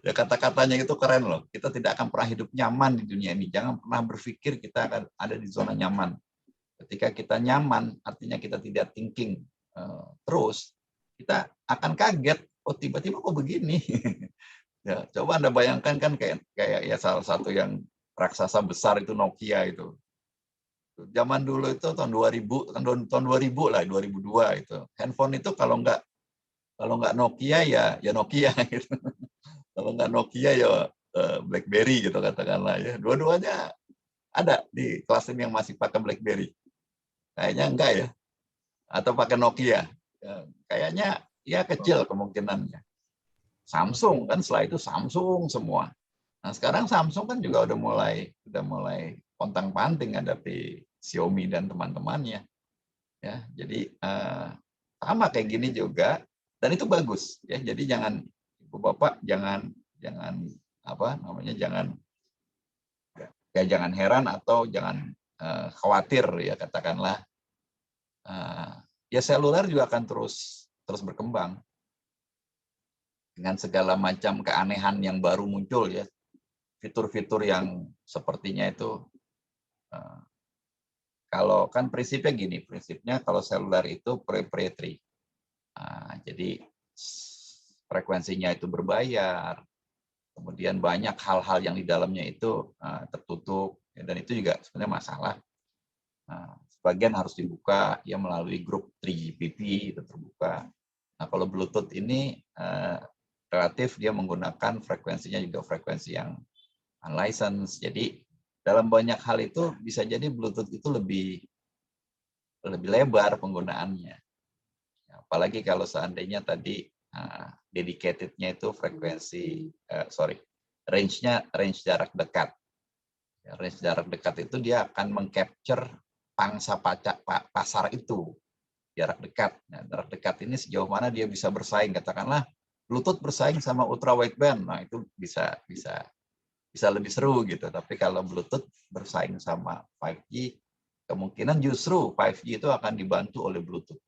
Speaker 1: Ya, kata-katanya itu keren loh. Kita tidak akan pernah hidup nyaman di dunia ini. Jangan pernah berpikir kita akan ada di zona nyaman. Ketika kita nyaman, artinya kita tidak thinking terus, kita akan kaget. Oh, tiba-tiba kok begini. Ya, coba Anda bayangkan kan kayak ya salah satu yang raksasa besar itu Nokia itu. Zaman dulu itu tahun 2000 lah, 2002 itu. Handphone itu kalau nggak Nokia ya Nokia gitu. Kalau nggak Nokia ya BlackBerry gitu katakanlah ya. Dua-duanya ada di kelas ini yang masih pakai BlackBerry. Kayaknya enggak ya. Atau pakai Nokia. Ya, kayaknya ya kecil kemungkinannya. Samsung kan setelah itu Samsung semua. Nah, sekarang Samsung kan juga udah mulai pontang-panting hadapi Xiaomi dan teman-temannya. Ya, jadi sama kayak gini juga, dan itu bagus ya. Jadi jangan Ibu Bapak jangan jangan heran atau jangan khawatir ya, katakanlah ya seluler juga akan terus berkembang dengan segala macam keanehan yang baru muncul ya, fitur-fitur yang sepertinya itu kalau kan prinsipnya gini, prinsipnya kalau seluler itu proprietary. Jadi frekuensinya itu berbayar, kemudian banyak hal-hal yang di dalamnya itu tertutup, ya, dan itu juga sebenarnya masalah. Sebagian harus dibuka ya melalui grup 3GPP itu terbuka. Nah, kalau Bluetooth ini relatif dia menggunakan frekuensinya juga frekuensi yang unlicensed. Jadi dalam banyak hal itu bisa jadi Bluetooth itu lebih lebar penggunaannya. Apalagi kalau seandainya tadi dedicated-nya itu frekuensi, range jarak dekat. Ya, range jarak dekat itu dia akan mengcapture pangsa pasar itu, jarak dekat. Nah, jarak dekat ini sejauh mana dia bisa bersaing, katakanlah Bluetooth bersaing sama ultra wideband, nah itu bisa lebih seru gitu. Tapi kalau Bluetooth bersaing sama 5G, kemungkinan justru 5G itu akan dibantu oleh Bluetooth,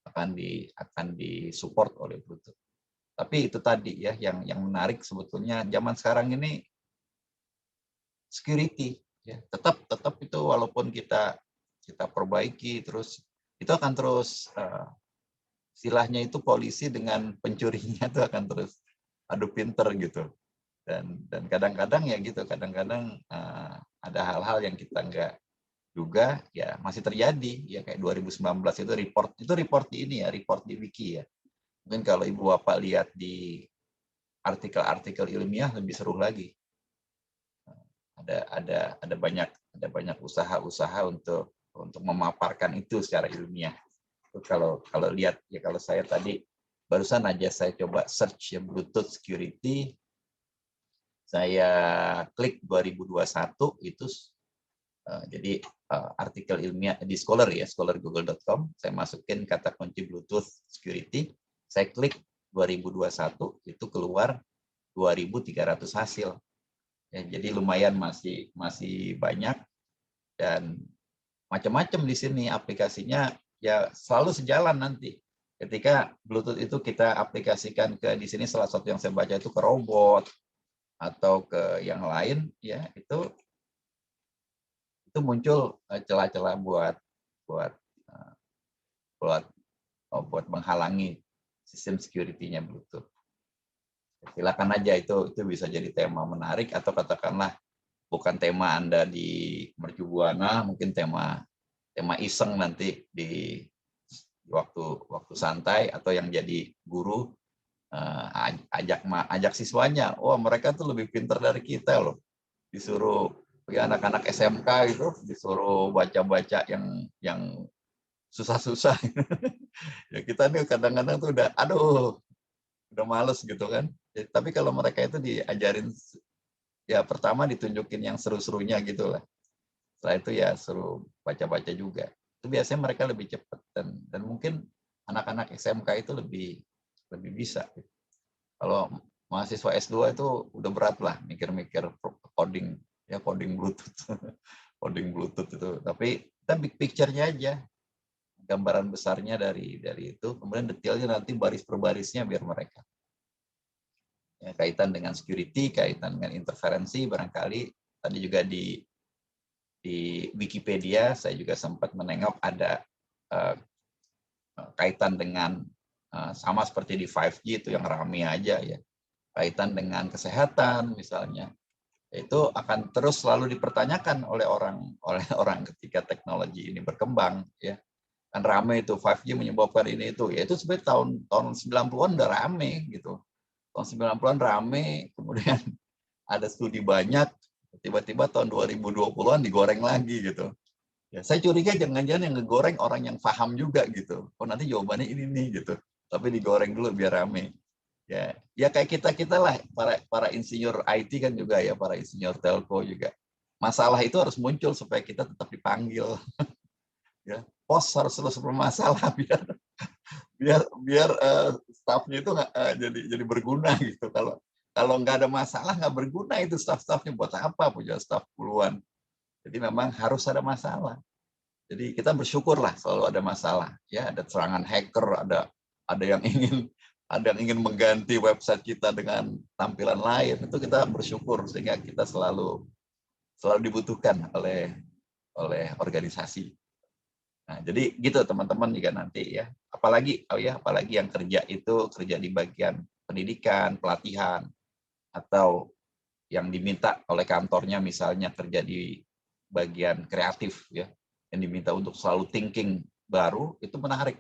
Speaker 1: akan disupport oleh Bluetooth. Tapi itu tadi ya yang menarik sebetulnya zaman sekarang ini security ya, tetap itu walaupun kita perbaiki terus itu akan terus istilahnya itu polisi dengan pencurinya itu akan terus adu pinter gitu. Dan kadang-kadang ya gitu, kadang-kadang ada hal-hal yang kita nggak duga ya masih terjadi ya, kayak 2019 itu report di ini ya, report di wiki ya. Mungkin kalau Ibu Bapak lihat di artikel-artikel ilmiah lebih seru lagi. Ada banyak usaha-usaha untuk memaparkan itu secara ilmiah. Itu kalau lihat ya, kalau saya tadi barusan aja saya coba search ya Bluetooth security, saya klik 2021 itu jadi artikel ilmiah di Scholar ya, scholargoogle.com, saya masukin kata kunci Bluetooth security, saya klik 2021 itu keluar 2.300 hasil. Ya, jadi lumayan masih banyak dan macam-macam di sini aplikasinya ya, selalu sejalan nanti. Ketika Bluetooth itu kita aplikasikan ke di sini, salah satu yang saya baca itu ke robot atau ke yang lain ya, itu muncul celah-celah buat menghalangi sistem security-nya Bluetooth. Silakan aja, itu bisa jadi tema menarik, atau katakanlah bukan tema Anda di Mercu Buana, mungkin tema iseng nanti di waktu santai, atau yang jadi guru ajak siswanya, wah mereka tuh lebih pintar dari kita loh, disuruh ya anak-anak SMK gitu disuruh baca-baca yang susah-susah. Ya kita nih kadang-kadang tuh udah males gitu kan. Ya, tapi kalau mereka itu diajarin ya, pertama ditunjukin yang seru-serunya gitu lah. Setelah itu ya suruh baca-baca juga. Itu biasanya mereka lebih cepat, dan mungkin anak-anak SMK itu lebih bisa. Kalau mahasiswa S2 itu udah berat lah mikir-mikir coding ya, coding Bluetooth. Coding Bluetooth itu. Tapi kita big picture-nya aja. Gambaran besarnya dari itu, kemudian detailnya nanti baris per barisnya biar mereka. Ya, kaitan dengan security, kaitan dengan interferensi, barangkali tadi juga di Wikipedia saya juga sempat menengok ada kaitan dengan sama seperti di 5G itu yang ramai aja ya, kaitan dengan kesehatan misalnya, itu akan terus selalu dipertanyakan oleh orang ketika teknologi ini berkembang ya. Kan rame itu 5G menyebabkan ini itu, ya itu sebenarnya tahun 90-an udah rame gitu. Tahun 90-an rame, kemudian ada studi banyak, tiba-tiba tahun 2020-an digoreng lagi gitu. Ya, saya curiga jangan-jangan yang ngegoreng orang yang paham juga gitu. Oh nanti jawabannya ini nih gitu. Tapi digoreng dulu biar rame. Ya kayak kita lah, para insinyur IT kan juga ya, para insinyur telco juga. Masalah itu harus muncul supaya kita tetap dipanggil. Ya, pos harus terus bermasalah biar stafnya itu jadi berguna gitu. Kalau nggak ada masalah, nggak berguna itu stafnya, buat apa punya staf puluhan. Jadi memang harus ada masalah. Jadi kita bersyukurlah selalu ada masalah. Ya, ada serangan hacker, ada yang ingin mengganti website kita dengan tampilan lain. Itu kita bersyukur sehingga kita selalu dibutuhkan oleh oleh organisasi. Nah, jadi gitu teman-teman juga nanti ya. Apalagi yang kerja di bagian pendidikan, pelatihan, atau yang diminta oleh kantornya misalnya kerja di bagian kreatif ya, yang diminta untuk selalu thinking baru, itu menarik.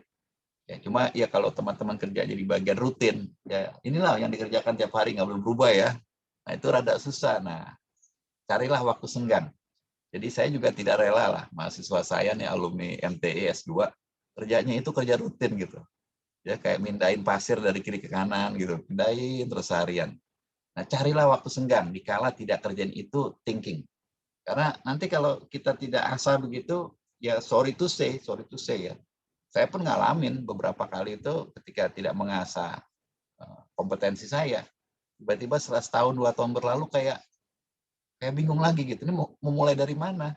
Speaker 1: Ya, cuma ya kalau teman-teman kerja di bagian rutin, ya inilah yang dikerjakan tiap hari nggak boleh berubah ya. Nah itu rada susah. Nah carilah waktu senggang. Jadi saya juga tidak rela lah mahasiswa saya nih alumni MTI S2 kerjanya itu kerja rutin gitu. Ya kayak mindahin pasir dari kiri ke kanan gitu, pindahin terus seharian. Nah, carilah waktu senggang dikala tidak kerjaan itu thinking. Karena nanti kalau kita tidak asal begitu, ya sorry to say ya. Saya pun ngalamin beberapa kali itu ketika tidak mengasah kompetensi saya. Tiba-tiba setelah setahun 2 tahun berlalu kayak bingung lagi gitu. Ini mau mulai dari mana?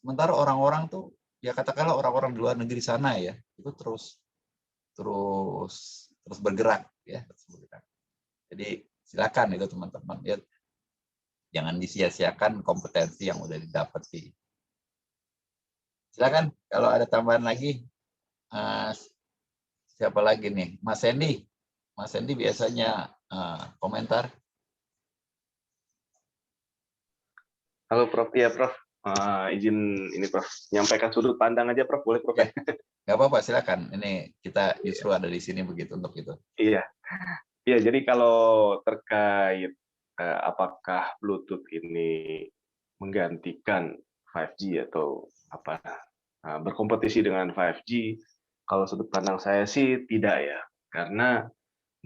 Speaker 1: Sementara orang-orang tuh ya katakanlah orang-orang di luar negeri sana ya, itu terus bergerak ya, Jadi silakan itu teman-teman ya, jangan disia-siakan kompetensi yang udah didapati. Silakan kalau ada tambahan lagi. Siapa lagi nih? Mas Hendy. Mas Hendy biasanya komentar.
Speaker 6: Halo Prof, ya Prof. Izin ini Prof, nyampaikan sudut pandang aja Prof, boleh Prof?
Speaker 1: Ya, nggak apa-apa, silakan. Ini kita justru ada di sini begitu untuk itu.
Speaker 6: Iya, jadi kalau terkait apakah Bluetooth ini menggantikan 5G atau apa berkompetisi dengan 5G, kalau sudut pandang saya sih tidak ya, karena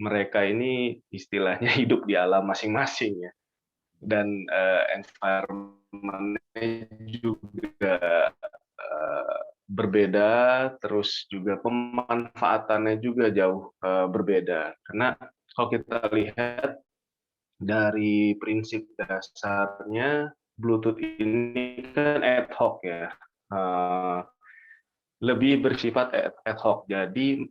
Speaker 6: mereka ini istilahnya hidup di alam masing-masing ya, dan environment-nya juga berbeda, terus juga pemanfaatannya juga jauh berbeda. Karena kalau kita lihat dari prinsip dasarnya, Bluetooth ini kan ad hoc ya, lebih bersifat ad hoc. Jadi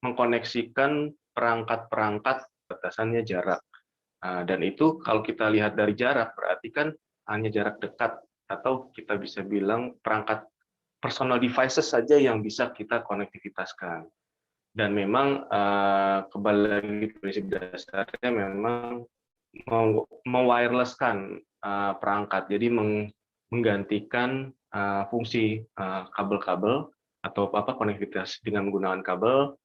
Speaker 6: mengkoneksikan perangkat-perangkat batasannya jarak. Dan itu kalau kita lihat dari jarak berarti kan hanya jarak dekat, atau kita bisa bilang perangkat personal devices saja yang bisa kita konektivitaskan. Dan memang kembali lagi prinsip dasarnya memang mewirelesskan perangkat, jadi menggantikan fungsi kabel-kabel atau konektivitas dengan menggunakan kabel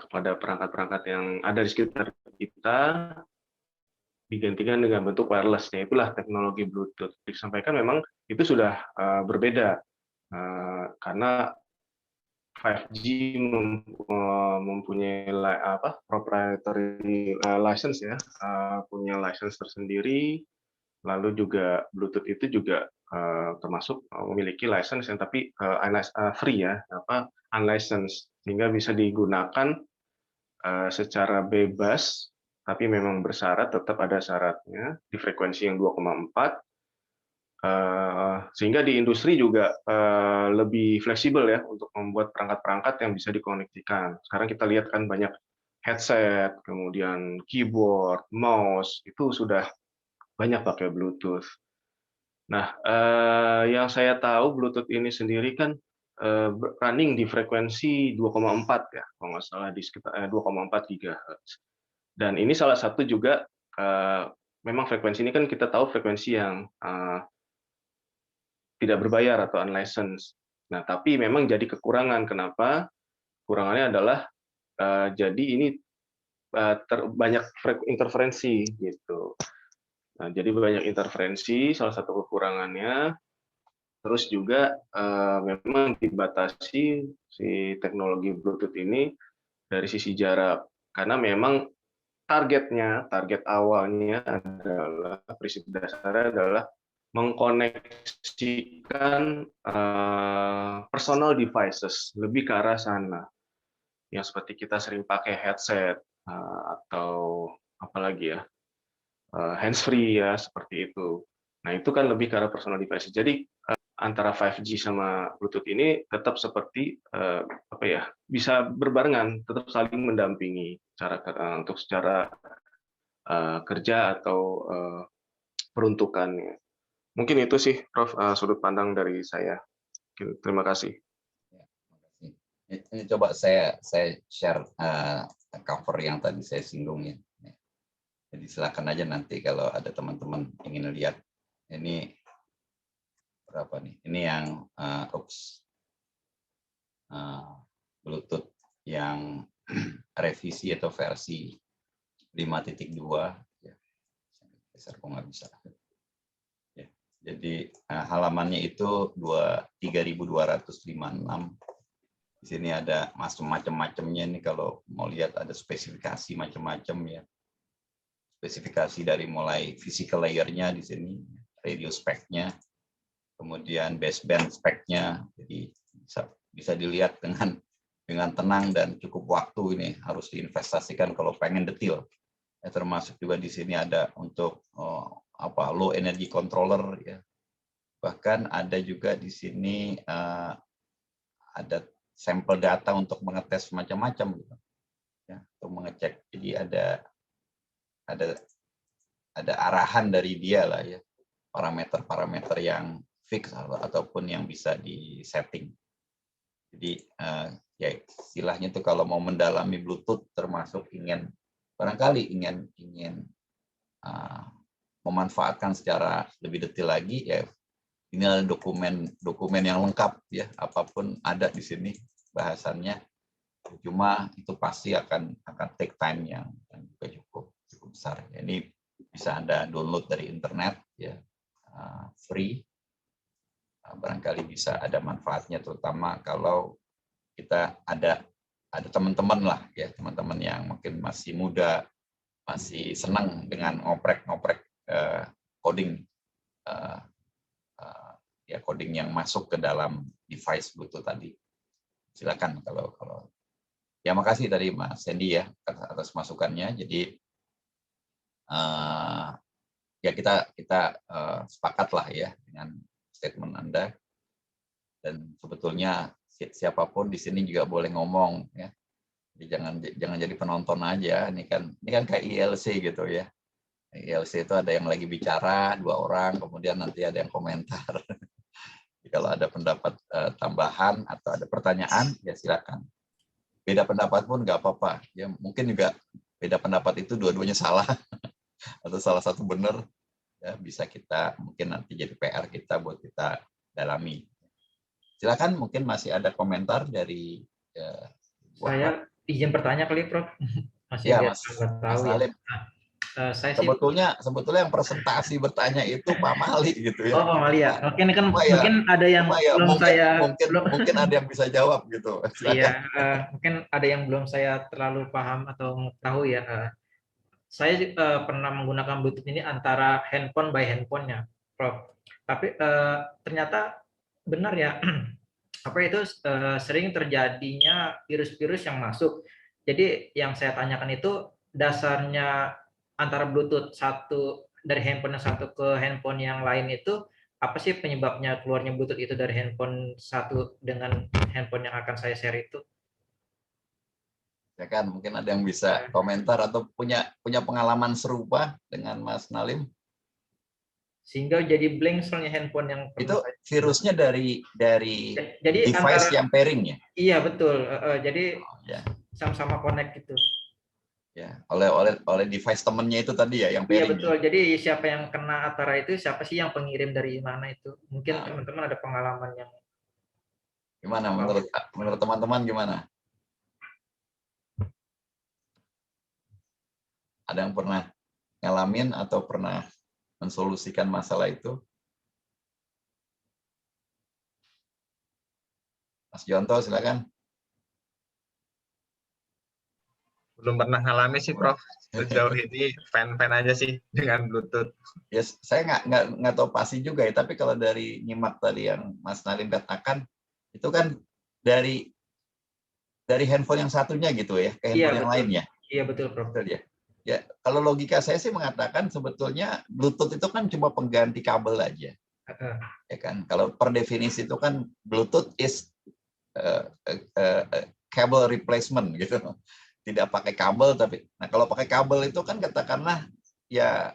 Speaker 6: kepada perangkat-perangkat yang ada di sekitar kita, digantikan dengan bentuk wireless. Itulah teknologi Bluetooth. Disampaikan memang itu sudah berbeda karena 5G mempunyai proprietary license ya, punya license tersendiri. Lalu juga Bluetooth itu juga termasuk memiliki license yang tapi free ya, unlicensed, sehingga bisa digunakan secara bebas, tapi memang bersyarat, tetap ada syaratnya di frekuensi yang 2,4. Sehingga di industri juga lebih fleksibel ya untuk membuat perangkat-perangkat yang bisa dikonektikan. Sekarang kita lihat kan banyak headset, kemudian keyboard, mouse, itu sudah banyak pakai Bluetooth. Nah, yang saya tahu Bluetooth ini sendiri kan running di frekuensi 2,4 ya, kalau nggak salah di sekitar 2,4 GHz. Dan ini salah satu juga memang frekuensi ini kan kita tahu frekuensi yang tidak berbayar atau unlicensed. Nah, tapi memang jadi kekurangan. Kenapa? Kekurangannya adalah jadi ini banyak interferensi gitu. Nah, jadi banyak interferensi, salah satu kekurangannya. Terus juga memang dibatasi si teknologi Bluetooth ini dari sisi jarak, karena memang target awalnya adalah, prinsip dasarnya adalah mengkoneksikan personal devices, lebih ke arah sana. Yang seperti kita sering pakai headset atau apalagi ya, hands-free ya, seperti itu. Nah, itu kan lebih ke arah personal devices. Jadi antara 5G sama Bluetooth ini tetap seperti bisa berbarengan, tetap saling mendampingi untuk secara kerja atau peruntukannya. Mungkin itu sih, Prof, sudut pandang dari saya. Terima kasih.
Speaker 1: Ya, makasih. Ini coba saya share cover yang tadi saya singgung ya. Jadi silakan aja nanti kalau ada teman-teman ingin lihat. Ini berapa nih? Ini yang Bluetooth yang revisi atau versi 5.2 ya. Besar kok nggak bisa. Ya. Jadi halamannya itu 3256. Di sini ada macam-macamnya nih, kalau mau lihat ada spesifikasi macam-macam ya. Spesifikasi dari mulai physical layer-nya di sini, radio spec-nya, kemudian baseband spec-nya. Jadi bisa dilihat dengan tenang dan cukup waktu ini harus diinvestasikan kalau pengen detail. Ya, termasuk juga di sini ada untuk low energy controller ya. Bahkan ada juga di sini ada sampel data untuk mengetes macam-macam gitu. Ya, untuk mengecek. Jadi ada arahan dari dia lah ya. Parameter-parameter yang fix ataupun yang bisa disetting. Jadi ya istilahnya itu kalau mau mendalami Bluetooth, termasuk barangkali ingin memanfaatkan secara lebih detail lagi ya, ini adalah dokumen yang lengkap ya, apapun ada di sini bahasannya. Cuma itu pasti akan take time yang juga cukup besar. Ini bisa Anda download dari internet ya, free. Barangkali bisa ada manfaatnya, terutama kalau kita ada teman-teman lah ya, teman-teman yang mungkin masih muda, masih senang dengan ngoprek-ngoprek coding ya, coding yang masuk ke dalam device Bluetooth tadi. Silakan kalau ya, makasih tadi Mas Sandy ya atas masukannya. Jadi ya kita sepakat lah ya dengan statement Anda, dan sebetulnya siapapun di sini juga boleh ngomong ya. Jadi jangan jadi penonton aja. Ini kan kayak ILC gitu ya. ILC itu ada yang lagi bicara 2 orang, kemudian nanti ada yang komentar. Jadi kalau ada pendapat tambahan atau ada pertanyaan ya silakan. Beda pendapat pun nggak apa-apa. Ya mungkin juga beda pendapat itu dua-duanya salah atau salah satu benar. Ya, bisa kita mungkin nanti jadi PR kita buat kita dalami. Silakan, mungkin masih ada komentar dari
Speaker 4: saya izin bertanya kali, Prof. Masih
Speaker 1: ya,
Speaker 4: biar
Speaker 1: Mas
Speaker 4: tahu
Speaker 1: Salim.
Speaker 4: Ya. Saya
Speaker 1: sebetulnya yang presentasi bertanya itu Pak Mali gitu ya.
Speaker 4: Oh, Pak Mali ya. Mungkin kan
Speaker 1: ya,
Speaker 4: mungkin ada yang
Speaker 1: ya,
Speaker 4: belum saya
Speaker 1: mungkin ada yang bisa jawab gitu.
Speaker 4: Iya, mungkin ada yang belum saya terlalu paham atau mengetahui ya. Saya pernah menggunakan Bluetooth ini antara handphone by handphone-nya, Prof. Tapi ternyata benar ya, apa itu sering terjadinya virus-virus yang masuk. Jadi yang saya tanyakan itu dasarnya antara Bluetooth satu dari handphone yang satu ke handphone yang lain itu apa sih penyebabnya keluarnya Bluetooth itu dari handphone satu dengan handphone yang akan saya share itu?
Speaker 1: Ya kan, mungkin ada yang bisa komentar atau punya pengalaman serupa dengan Mas Nalim.
Speaker 4: Sehingga jadi blank soalnya handphone yang
Speaker 1: itu virusnya dari
Speaker 4: jadi
Speaker 1: device
Speaker 4: antara,
Speaker 1: yang pairing ya.
Speaker 4: Iya betul. Jadi
Speaker 1: ya,
Speaker 4: sama-sama connect gitu.
Speaker 1: Ya, oleh device temennya itu tadi ya yang pairing.
Speaker 4: Iya betul. Jadi siapa yang kena antara itu, siapa sih yang pengirim dari mana itu? Mungkin teman-teman ada pengalaman yang
Speaker 1: gimana menurut teman-teman gimana? Ada yang pernah ngalamin atau pernah mensolusikan masalah itu? Mas Jonto, silakan.
Speaker 7: Belum pernah ngalami sih, Prof. Sejauh ini fan-fan aja sih dengan Bluetooth.
Speaker 1: Ya, saya nggak tahu pasti juga ya, tapi kalau dari nyimak tadi yang Mas Nalim katakan, itu kan dari handphone yang satunya gitu ya, ke handphone yang lainnya.
Speaker 4: Iya betul, Prof.
Speaker 1: Betul ya. Ya, kalau logika saya sih mengatakan sebetulnya Bluetooth itu kan cuma pengganti kabel aja. Ya kan, kalau per definisi itu kan Bluetooth is cable replacement gitu. Tidak pakai kabel, tapi nah kalau pakai kabel itu kan katakanlah ya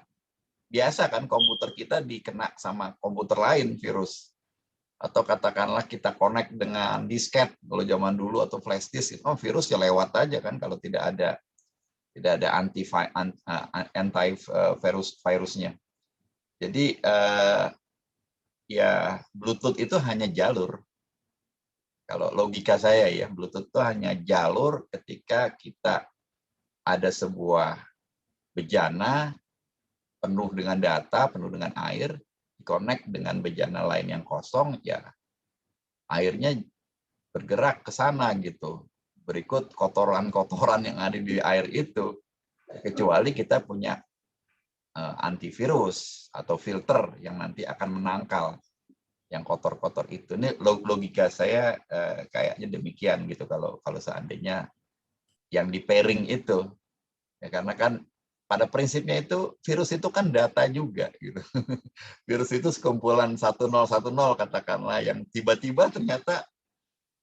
Speaker 1: biasa kan komputer kita dikena sama komputer lain virus. Atau katakanlah kita connect dengan disket kalau zaman dulu atau flash disk, virus ya lewat aja kan kalau tidak ada virusnya. Jadi ya Bluetooth itu hanya jalur. Kalau logika saya ya, Bluetooth itu hanya jalur ketika kita ada sebuah bejana penuh dengan data, penuh dengan air, connect dengan bejana lain yang kosong, ya airnya bergerak ke sana gitu. Berikut kotoran-kotoran yang ada di air itu, kecuali kita punya antivirus atau filter yang nanti akan menangkal yang kotor-kotor itu. Ini logika saya kayaknya demikian gitu kalau seandainya yang di pairing itu, ya karena kan pada prinsipnya itu virus itu kan data juga gitu. Virus itu sekumpulan 1010 katakanlah yang tiba-tiba ternyata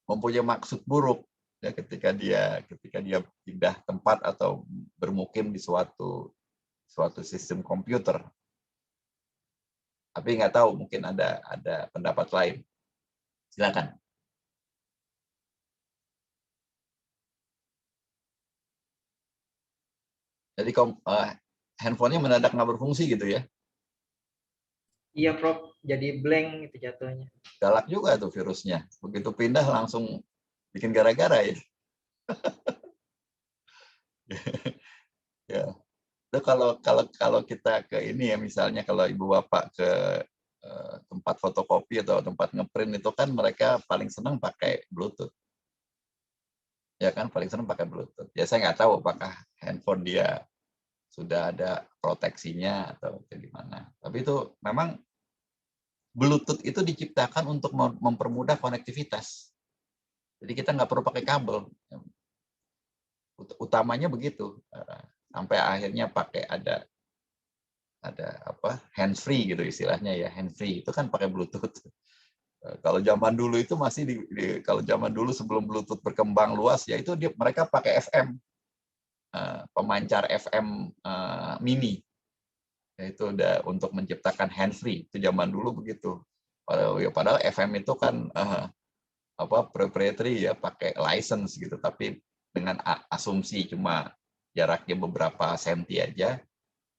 Speaker 1: mempunyai maksud buruk ya ketika dia pindah tempat atau bermukim di suatu sistem komputer. Tapi nggak tahu, mungkin ada pendapat lain. Silakan. Jadi handphonenya mendadak nggak berfungsi gitu ya?
Speaker 4: Iya, Prof. Jadi blank itu jatuhnya.
Speaker 1: Galak juga tuh virusnya. Begitu pindah langsung bikin gara-gara ya. Ya. Itu kalau kita ke ini ya, misalnya kalau ibu bapak ke tempat fotokopi atau tempat ngeprint itu kan mereka paling senang pakai Bluetooth. Ya kan, paling senang pakai Bluetooth. Ya saya nggak tahu apakah handphone dia sudah ada proteksinya atau gimana. Tapi itu memang Bluetooth itu diciptakan untuk mempermudah konektivitas. Jadi kita nggak perlu pakai kabel. Utamanya begitu. Sampai akhirnya pakai ada hands free gitu istilahnya ya, hands free itu kan pakai Bluetooth. Kalau zaman dulu itu masih kalau zaman dulu sebelum Bluetooth berkembang luas ya itu mereka pakai FM, pemancar FM mini. Itu udah untuk menciptakan hands free, itu zaman dulu begitu. Padahal FM itu kan proprietary ya, pakai license gitu, tapi dengan asumsi cuma jaraknya beberapa senti aja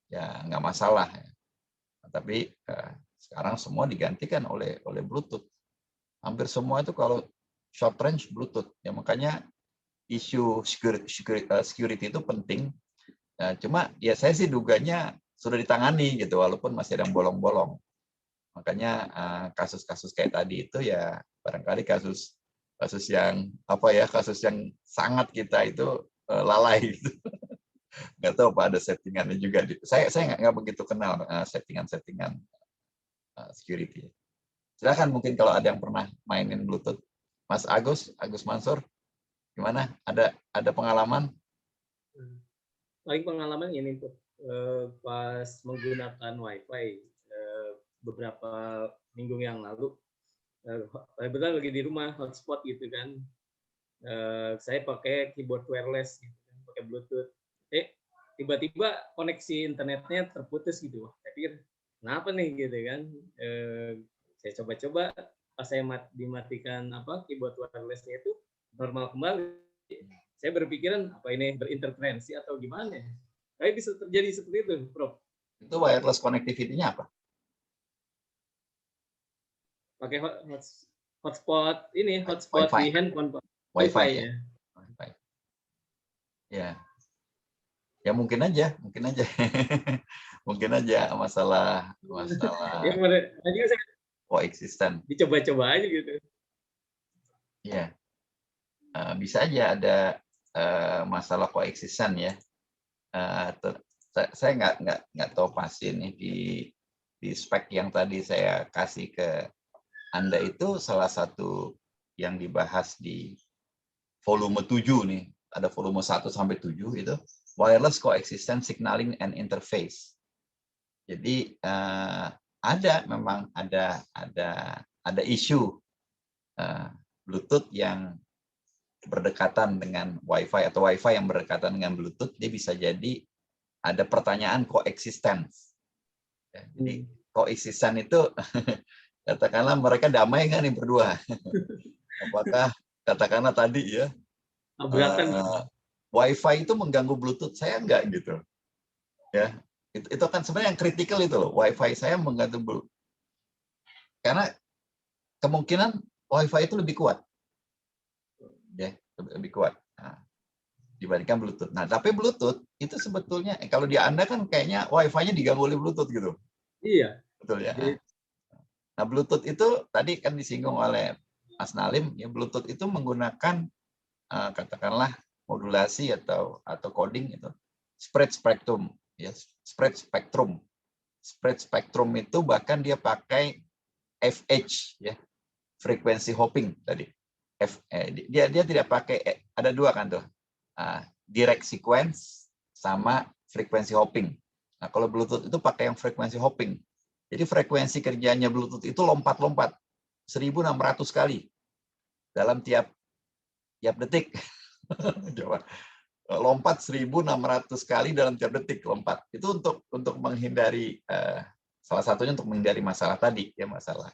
Speaker 1: ya nggak masalah. Tapi sekarang semua digantikan oleh Bluetooth. Hampir semua itu kalau short range Bluetooth. Ya makanya isu security itu penting. Cuma ya saya sih duganya sudah ditangani gitu, walaupun masih ada yang bolong-bolong. Makanya kasus-kasus kayak tadi itu ya barangkali kasus yang kasus yang sangat kita itu lalai gitu. Nggak tahu Pak ada settingannya juga. Saya nggak begitu kenal settingan security. Silakan mungkin kalau ada yang pernah mainin Bluetooth. Mas Agus Mansur, gimana? Ada pengalaman?
Speaker 8: Paling pengalaman ini tuh pas menggunakan WiFi beberapa minggu yang lalu. Kebetulan lagi di rumah hotspot gitu kan. Saya pakai keyboard wireless gitu kan, pakai Bluetooth. Tiba-tiba koneksi internetnya terputus gitu. Saya pikir kenapa nih gitu kan. Saya coba-coba pas saya dimatikan keyboard wirelessnya itu normal kembali. Saya berpikiran apa ini berinterferensi atau gimana? Tapi bisa terjadi seperti itu, Prof.
Speaker 1: Itu wireless connectivity-nya apa?
Speaker 8: Pakai hotspot ini, hotspot
Speaker 1: Wi-Fi.
Speaker 8: di handphone, Pak.
Speaker 1: Wi-Fi
Speaker 8: ya.
Speaker 1: Wi-Fi. Ya mungkin aja. Mungkin aja masalah
Speaker 8: Ya, saya
Speaker 1: koeksisten.
Speaker 8: dicoba-coba aja gitu.
Speaker 1: Iya. Bisa aja ada masalah koeksisten ya. Saya nggak tahu pasti nih di spek yang tadi saya kasih ke Anda itu salah satu yang dibahas di volume 7 nih. Ada volume 1 sampai 7 itu wireless coexistence signaling and interface. Jadi memang ada isu Bluetooth yang berdekatan dengan Wi-Fi atau Wi-Fi yang berdekatan dengan Bluetooth, dia bisa jadi ada pertanyaan coexistence. Ya, jadi koeksisan itu katakanlah mereka damai nggak nih berdua? Apakah katakanlah tadi ya Wi-Fi itu mengganggu Bluetooth saya enggak gitu? Ya, itu kan sebenarnya yang kritikal itu loh. Wi-Fi saya mengganggu Bluetooth. Karena kemungkinan Wi-Fi itu lebih kuat, ya lebih kuat dibandingkan Bluetooth. Nah, tapi Bluetooth itu sebetulnya kalau di Anda kan kayaknya Wi-Fi-nya diganggu oleh Bluetooth gitu.
Speaker 8: Iya.
Speaker 1: Betul ya. Nah, Bluetooth itu tadi kan disinggung oleh Mas Nalim, ya Bluetooth itu menggunakan katakanlah modulasi atau coding itu spread spectrum, ya spread spectrum. Spread spectrum itu bahkan dia pakai FH, ya frequency hopping tadi. Dia tidak pakai, ada dua kan tuh, direct sequence sama frequency hopping. Nah, kalau Bluetooth itu pakai yang frequency hopping. Jadi frekuensi kerjanya Bluetooth itu lompat-lompat 1.600 kali dalam tiap detik. Lompat 1.600 kali dalam tiap detik lompat. Itu untuk menghindari salah satunya untuk menghindari masalah tadi, ya masalah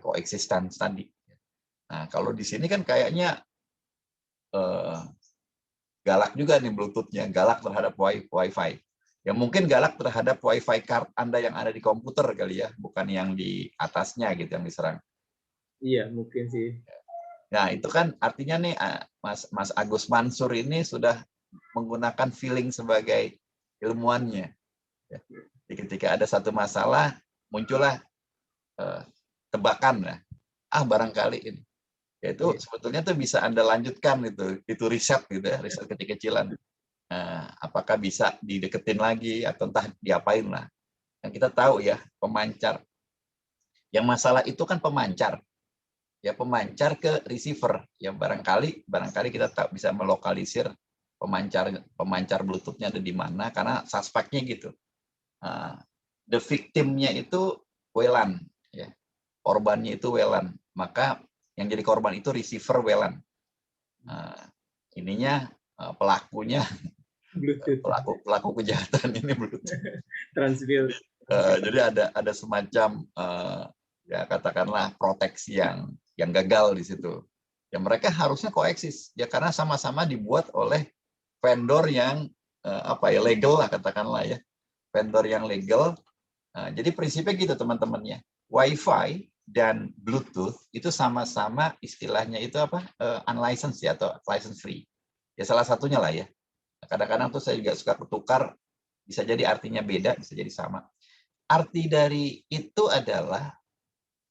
Speaker 1: coexistence tadi. Nah, kalau di sini kan kayaknya galak juga nih Bluetooth-nya, galak terhadap Wi-Fi. Ya mungkin galak terhadap Wi-Fi card Anda yang ada di komputer kali ya, bukan yang di atasnya gitu yang diserang.
Speaker 8: Iya, mungkin sih.
Speaker 1: Nah, itu kan artinya nih Mas Agus Mansur ini sudah menggunakan feeling sebagai ilmuannya. Jadi ketika ada satu masalah, muncullah tebakan lah. Barangkali ini. Yaitu sebetulnya tuh bisa Anda lanjutkan itu riset gitu ya, riset kecil-kecilan. Apakah bisa dideketin lagi atau entah diapain lah. Yang kita tahu ya, pemancar. Yang masalah itu kan pemancar. Ya pemancar ke receiver. Ya barangkali kita tak bisa melokalisir pemancar Bluetooth-nya ada di mana karena suspeknya gitu. The victim-nya itu WLAN, ya. Korbannya itu WLAN. Maka yang jadi korban itu receiver WLAN. Ininya pelakunya pelaku kejahatan ini Bluetooth.
Speaker 8: Transfer.
Speaker 1: Jadi ada semacam ya katakanlah proteksi yang gagal di situ. Ya mereka harusnya koeksis ya karena sama-sama dibuat oleh vendor yang legal lah katakanlah ya. Vendor yang legal. Jadi prinsipnya gitu teman-temannya. Wi-Fi dan Bluetooth itu sama-sama istilahnya itu unlicensed ya atau license free. Ya salah satunya lah ya. Kadang-kadang tuh saya juga suka ketukar, bisa jadi artinya beda, bisa jadi sama. Arti dari itu adalah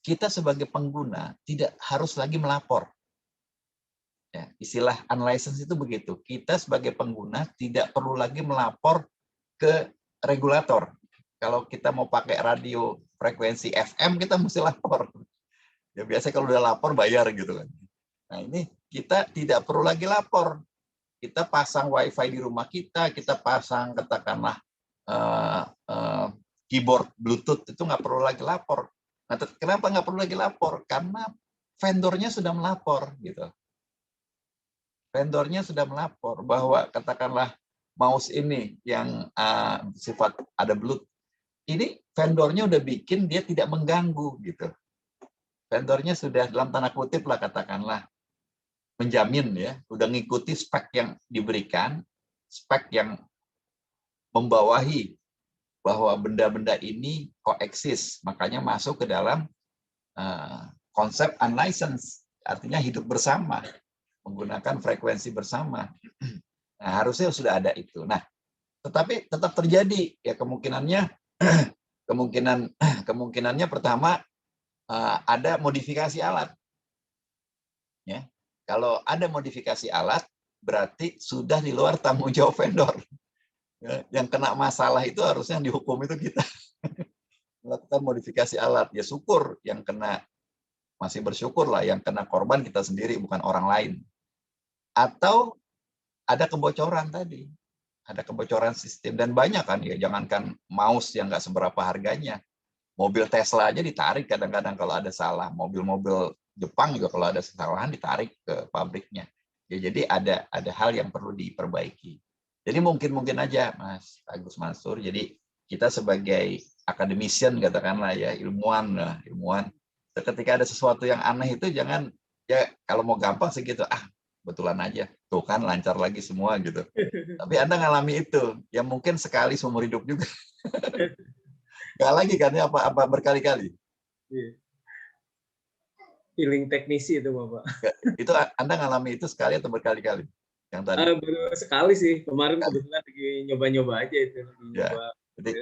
Speaker 1: kita sebagai pengguna tidak harus lagi melapor. Ya, istilah unlicensed itu begitu. Kita sebagai pengguna tidak perlu lagi melapor ke regulator. Kalau kita mau pakai radio frekuensi FM, kita mesti lapor. Ya biasanya kalau udah lapor bayar gitu kan. Nah ini kita tidak perlu lagi lapor. Kita pasang Wi-Fi di rumah kita pasang katakanlah keyboard Bluetooth itu nggak perlu lagi lapor. Nah, kenapa nggak perlu lagi lapor? Karena vendornya sudah melapor, gitu. Vendornya sudah melapor bahwa katakanlah mouse ini yang sifat ada Bluetooth, ini vendornya udah bikin dia tidak mengganggu, gitu. Vendornya sudah dalam tanda kutip lah katakanlah menjamin ya, udah ngikuti spek yang diberikan, spek yang membawahi bahwa benda-benda ini koeksis, makanya masuk ke dalam konsep unlicensed, artinya hidup bersama, menggunakan frekuensi bersama. Nah, harusnya sudah ada itu. Nah, tetapi tetap terjadi ya kemungkinannya pertama ada modifikasi alat. Ya. Kalau ada modifikasi alat, berarti sudah di luar tanggung jawab vendor. Ya, yang kena masalah itu harusnya yang dihukum itu kita. Melakukan modifikasi alat. Ya syukur yang kena, masih bersyukur lah, yang kena korban kita sendiri, bukan orang lain. Atau ada kebocoran tadi. Ada kebocoran sistem. Dan banyak kan, ya jangankan mouse yang nggak seberapa harganya. Mobil Tesla aja ditarik kadang-kadang kalau ada salah. Mobil-mobil Jepang juga kalau ada kesalahan ditarik ke pabriknya. Ya, jadi ada hal yang perlu diperbaiki. Jadi mungkin aja Mas Agus Mansur. Jadi kita sebagai academician katakanlah ya, ilmuwan, ketika ada sesuatu yang aneh itu jangan, ya kalau mau gampang sih gitu, kebetulan aja, tuh kan lancar lagi semua gitu. Tapi Anda ngalami itu, ya mungkin sekali seumur hidup juga. Nggak lagi kan ya, apa berkali-kali.
Speaker 8: Feeling teknisi itu Bapak.
Speaker 1: Itu Anda ngalami itu sekali atau berkali-kali? Yang tadi.
Speaker 8: Baru sekali sih, kemarin kebetulan lagi nyoba-nyoba aja itu.
Speaker 1: Ya. Jadi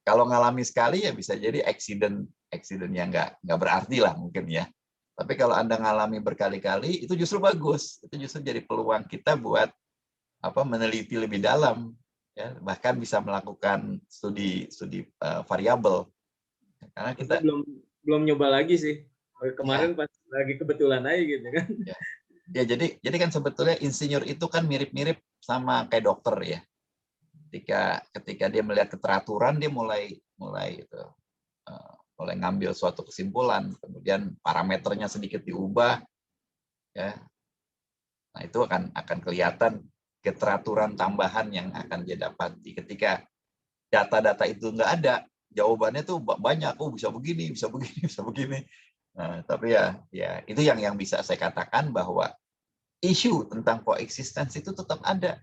Speaker 1: kalau ngalami sekali ya bisa jadi accident yang nggak berarti lah mungkin ya. Tapi kalau Anda ngalami berkali-kali itu justru bagus. Itu justru jadi peluang kita buat meneliti lebih dalam, ya, bahkan bisa melakukan studi variabel. Karena kita
Speaker 8: belum nyoba lagi sih. Kemarin pas lagi kebetulan aja gitu kan.
Speaker 1: Ya jadi kan sebetulnya insinyur itu kan mirip-mirip sama kayak dokter ya. Ketika dia melihat keteraturan, dia mulai ngambil suatu kesimpulan, kemudian parameternya sedikit diubah, ya. Nah itu akan kelihatan keteraturan tambahan yang akan dia dapati. Ketika data-data itu nggak ada, jawabannya tuh banyak, bisa begini, bisa begini, bisa begini. Nah, tapi ya itu yang bisa saya katakan bahwa isu tentang koeksistensi itu tetap ada.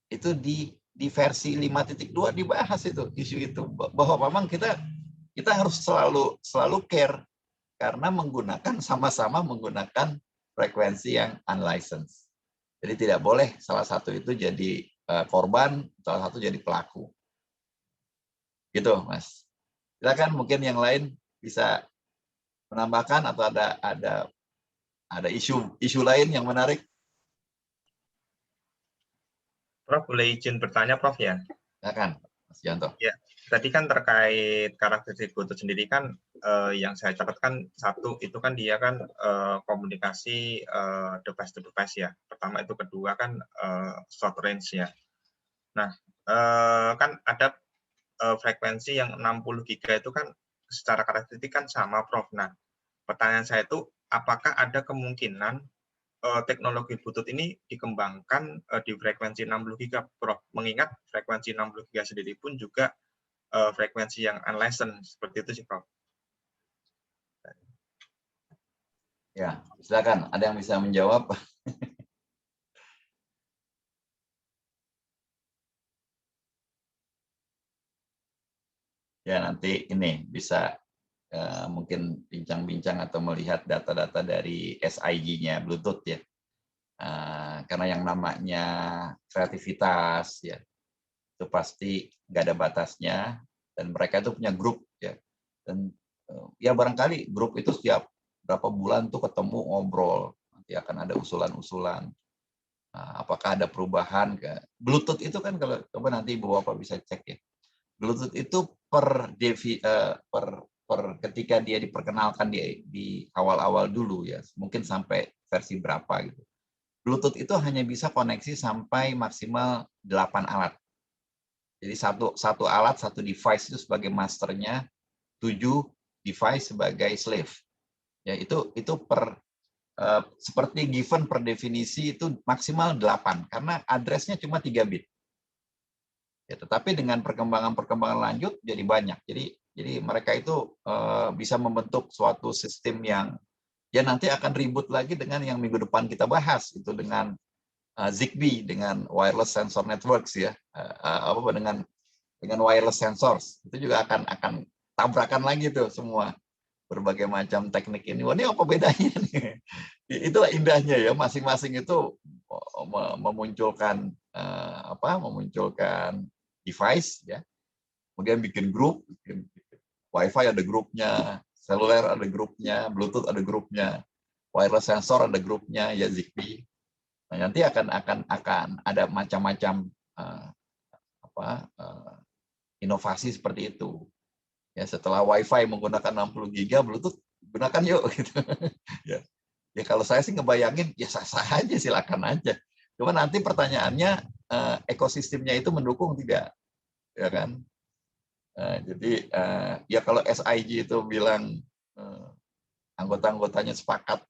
Speaker 1: Itu di versi 5.2 dibahas itu isu itu, bahwa memang kita harus selalu care karena sama-sama menggunakan frekuensi yang unlicensed. Jadi tidak boleh salah satu itu jadi korban, salah satu jadi pelaku. Gitu, Mas. Silakan mungkin yang lain bisa menambahkan atau ada isu lain yang menarik.
Speaker 7: Prof, boleh izin bertanya, Prof ya?
Speaker 1: Silakan, Mas Janto.
Speaker 7: Ya, tadi kan terkait karakteristik Bluetooth sendiri kan yang saya catatkan satu itu kan dia kan komunikasi device to device ya. Pertama itu, kedua kan short range ya. Nah, kan ada frekuensi yang 60 giga itu kan secara karakteristik kan sama, Prof. Nah, pertanyaan saya itu apakah ada kemungkinan teknologi Bluetooth ini dikembangkan di frekuensi 60 giga, Prof. Mengingat frekuensi 60 giga sendiri pun juga frekuensi yang unlicensed, seperti itu sih, Prof.
Speaker 1: Ya, silakan. Ada yang bisa menjawab? Ya, nanti ini bisa mungkin bincang-bincang atau melihat data-data dari SIG-nya Bluetooth ya. Karena yang namanya kreativitas ya, itu pasti nggak ada batasnya, dan mereka itu punya grup ya. Dan ya barangkali grup itu setiap berapa bulan tuh ketemu ngobrol, nanti akan ada usulan-usulan. Apakah ada perubahan ke Bluetooth itu kan, kalau coba nanti Bapak bisa cek ya. Bluetooth itu ketika dia diperkenalkan di awal-awal dulu ya, mungkin sampai versi berapa gitu. Bluetooth itu hanya bisa koneksi sampai maksimal 8 alat. Jadi satu alat, satu device itu sebagai masternya, 7 device sebagai slave. Ya, itu seperti given per definisi itu maksimal 8 karena address-nya cuma 3 bit. Ya, tetapi dengan perkembangan lanjut jadi banyak. Jadi mereka itu bisa membentuk suatu sistem yang ya nanti akan ribut lagi dengan yang minggu depan kita bahas, itu dengan Zigbee, dengan wireless sensor networks ya, dengan wireless sensors. Itu juga akan tabrakan lagi tuh semua berbagai macam teknik ini. Wah, ini apa bedanya nih? Itulah indahnya ya, masing-masing itu memunculkan memunculkan device ya, kemudian bikin grup, Wi-Fi ada grupnya, seluler ada grupnya, Bluetooth ada grupnya, wireless sensor ada grupnya, ya Zigbee. Nah, nanti akan ada macam-macam inovasi seperti itu. Ya, setelah Wi-Fi menggunakan 60 giga, Bluetooth gunakan yuk gitu. Ya. Ya kalau saya sih ngebayangin ya sah-sah aja, silakan aja. Cuma nanti pertanyaannya ekosistemnya itu mendukung tidak, ya kan? Jadi ya kalau SIG itu bilang anggota-anggotanya sepakat,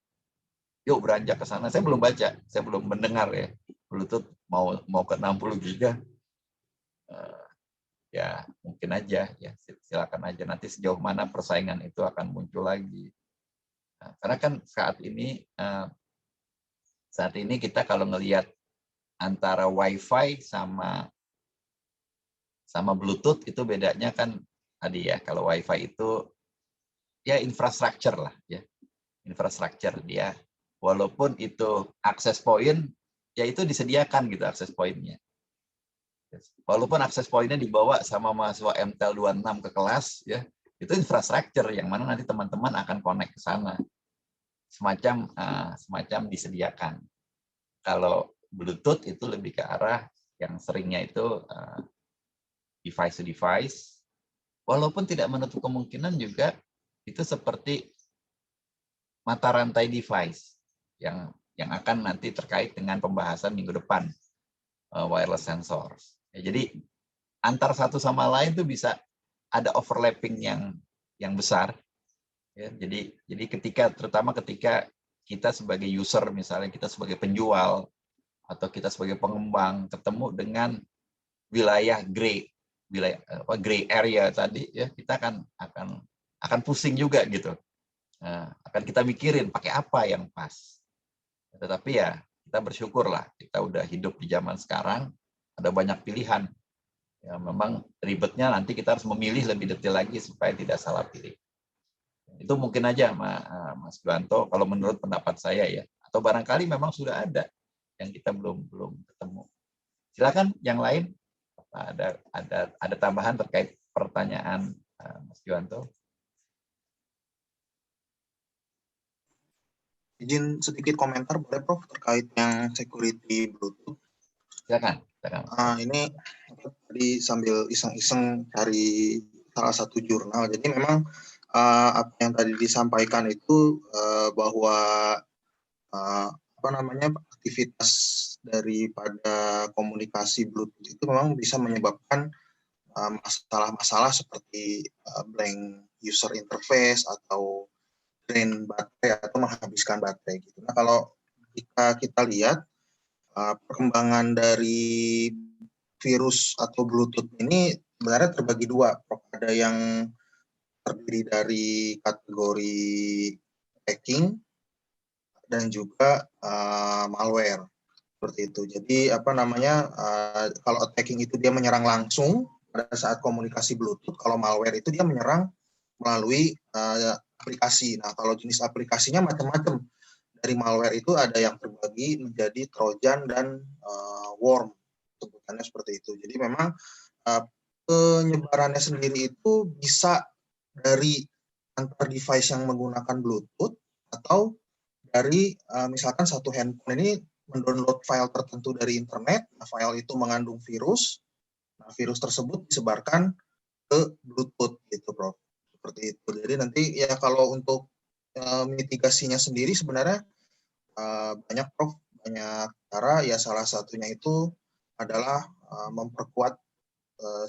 Speaker 1: yuk beranjak ke sana. Saya belum baca, saya belum mendengar ya Bluetooth mau ke 60 giga. ya mungkin aja ya silakan aja, nanti sejauh mana persaingan itu akan muncul lagi. Nah, karena kan saat ini kita kalau ngelihat antara WiFi sama Bluetooth itu bedanya kan tadi ya, kalau WiFi itu ya infrastruktur lah ya, infrastruktur dia, walaupun itu akses point ya itu disediakan gitu akses pointnya. Walaupun akses pointnya dibawa sama mahasiswa MTEL 26 ke kelas, ya itu infrastruktur yang mana nanti teman-teman akan connect ke sana, semacam disediakan. Kalau Bluetooth itu lebih ke arah yang seringnya itu device to device, walaupun tidak menutup kemungkinan juga itu seperti mata rantai device yang akan nanti terkait dengan pembahasan minggu depan, wireless sensors. Ya, jadi antar satu sama lain tuh bisa ada overlapping yang besar. Ya, jadi terutama ketika kita sebagai user, misalnya kita sebagai penjual atau kita sebagai pengembang ketemu dengan wilayah gray area tadi, ya kita akan pusing juga gitu. Akan kita mikirin pakai apa yang pas. Tetapi ya kita bersyukurlah kita udah hidup di zaman sekarang. Ada banyak pilihan. Ya, memang ribetnya nanti kita harus memilih lebih detail lagi supaya tidak salah pilih. Itu mungkin aja Mas Juanto, kalau menurut pendapat saya ya. Atau barangkali memang sudah ada yang kita belum ketemu. Silakan yang lain, ada tambahan terkait pertanyaan Mas Juanto.
Speaker 5: Izin sedikit komentar boleh Prof terkait yang security Bluetooth.
Speaker 1: Silakan.
Speaker 5: Ini tadi sambil iseng-iseng cari salah satu jurnal. Jadi memang apa yang tadi disampaikan itu bahwa aktivitas daripada komunikasi Bluetooth itu memang bisa menyebabkan masalah-masalah seperti blank user interface atau drain baterai atau menghabiskan baterai gitu. Nah, kalau kita lihat perkembangan dari virus atau Bluetooth ini sebenarnya terbagi dua. Ada yang terdiri dari kategori hacking dan juga malware seperti itu. Jadi kalau hacking itu dia menyerang langsung pada saat komunikasi Bluetooth. Kalau malware itu dia menyerang melalui aplikasi. Nah, kalau jenis aplikasinya macam-macam. Dari malware itu ada yang terbagi menjadi Trojan dan worm, sebutannya seperti itu. Jadi memang penyebarannya sendiri itu bisa dari antar device yang menggunakan Bluetooth atau dari misalkan satu handphone ini mendownload file tertentu dari internet. Nah, file itu mengandung virus. Nah, virus tersebut disebarkan ke Bluetooth gitu, Prof. Seperti itu. Jadi nanti ya kalau untuk mitigasinya sendiri sebenarnya banyak Prof, banyak cara. Ya salah satunya itu adalah memperkuat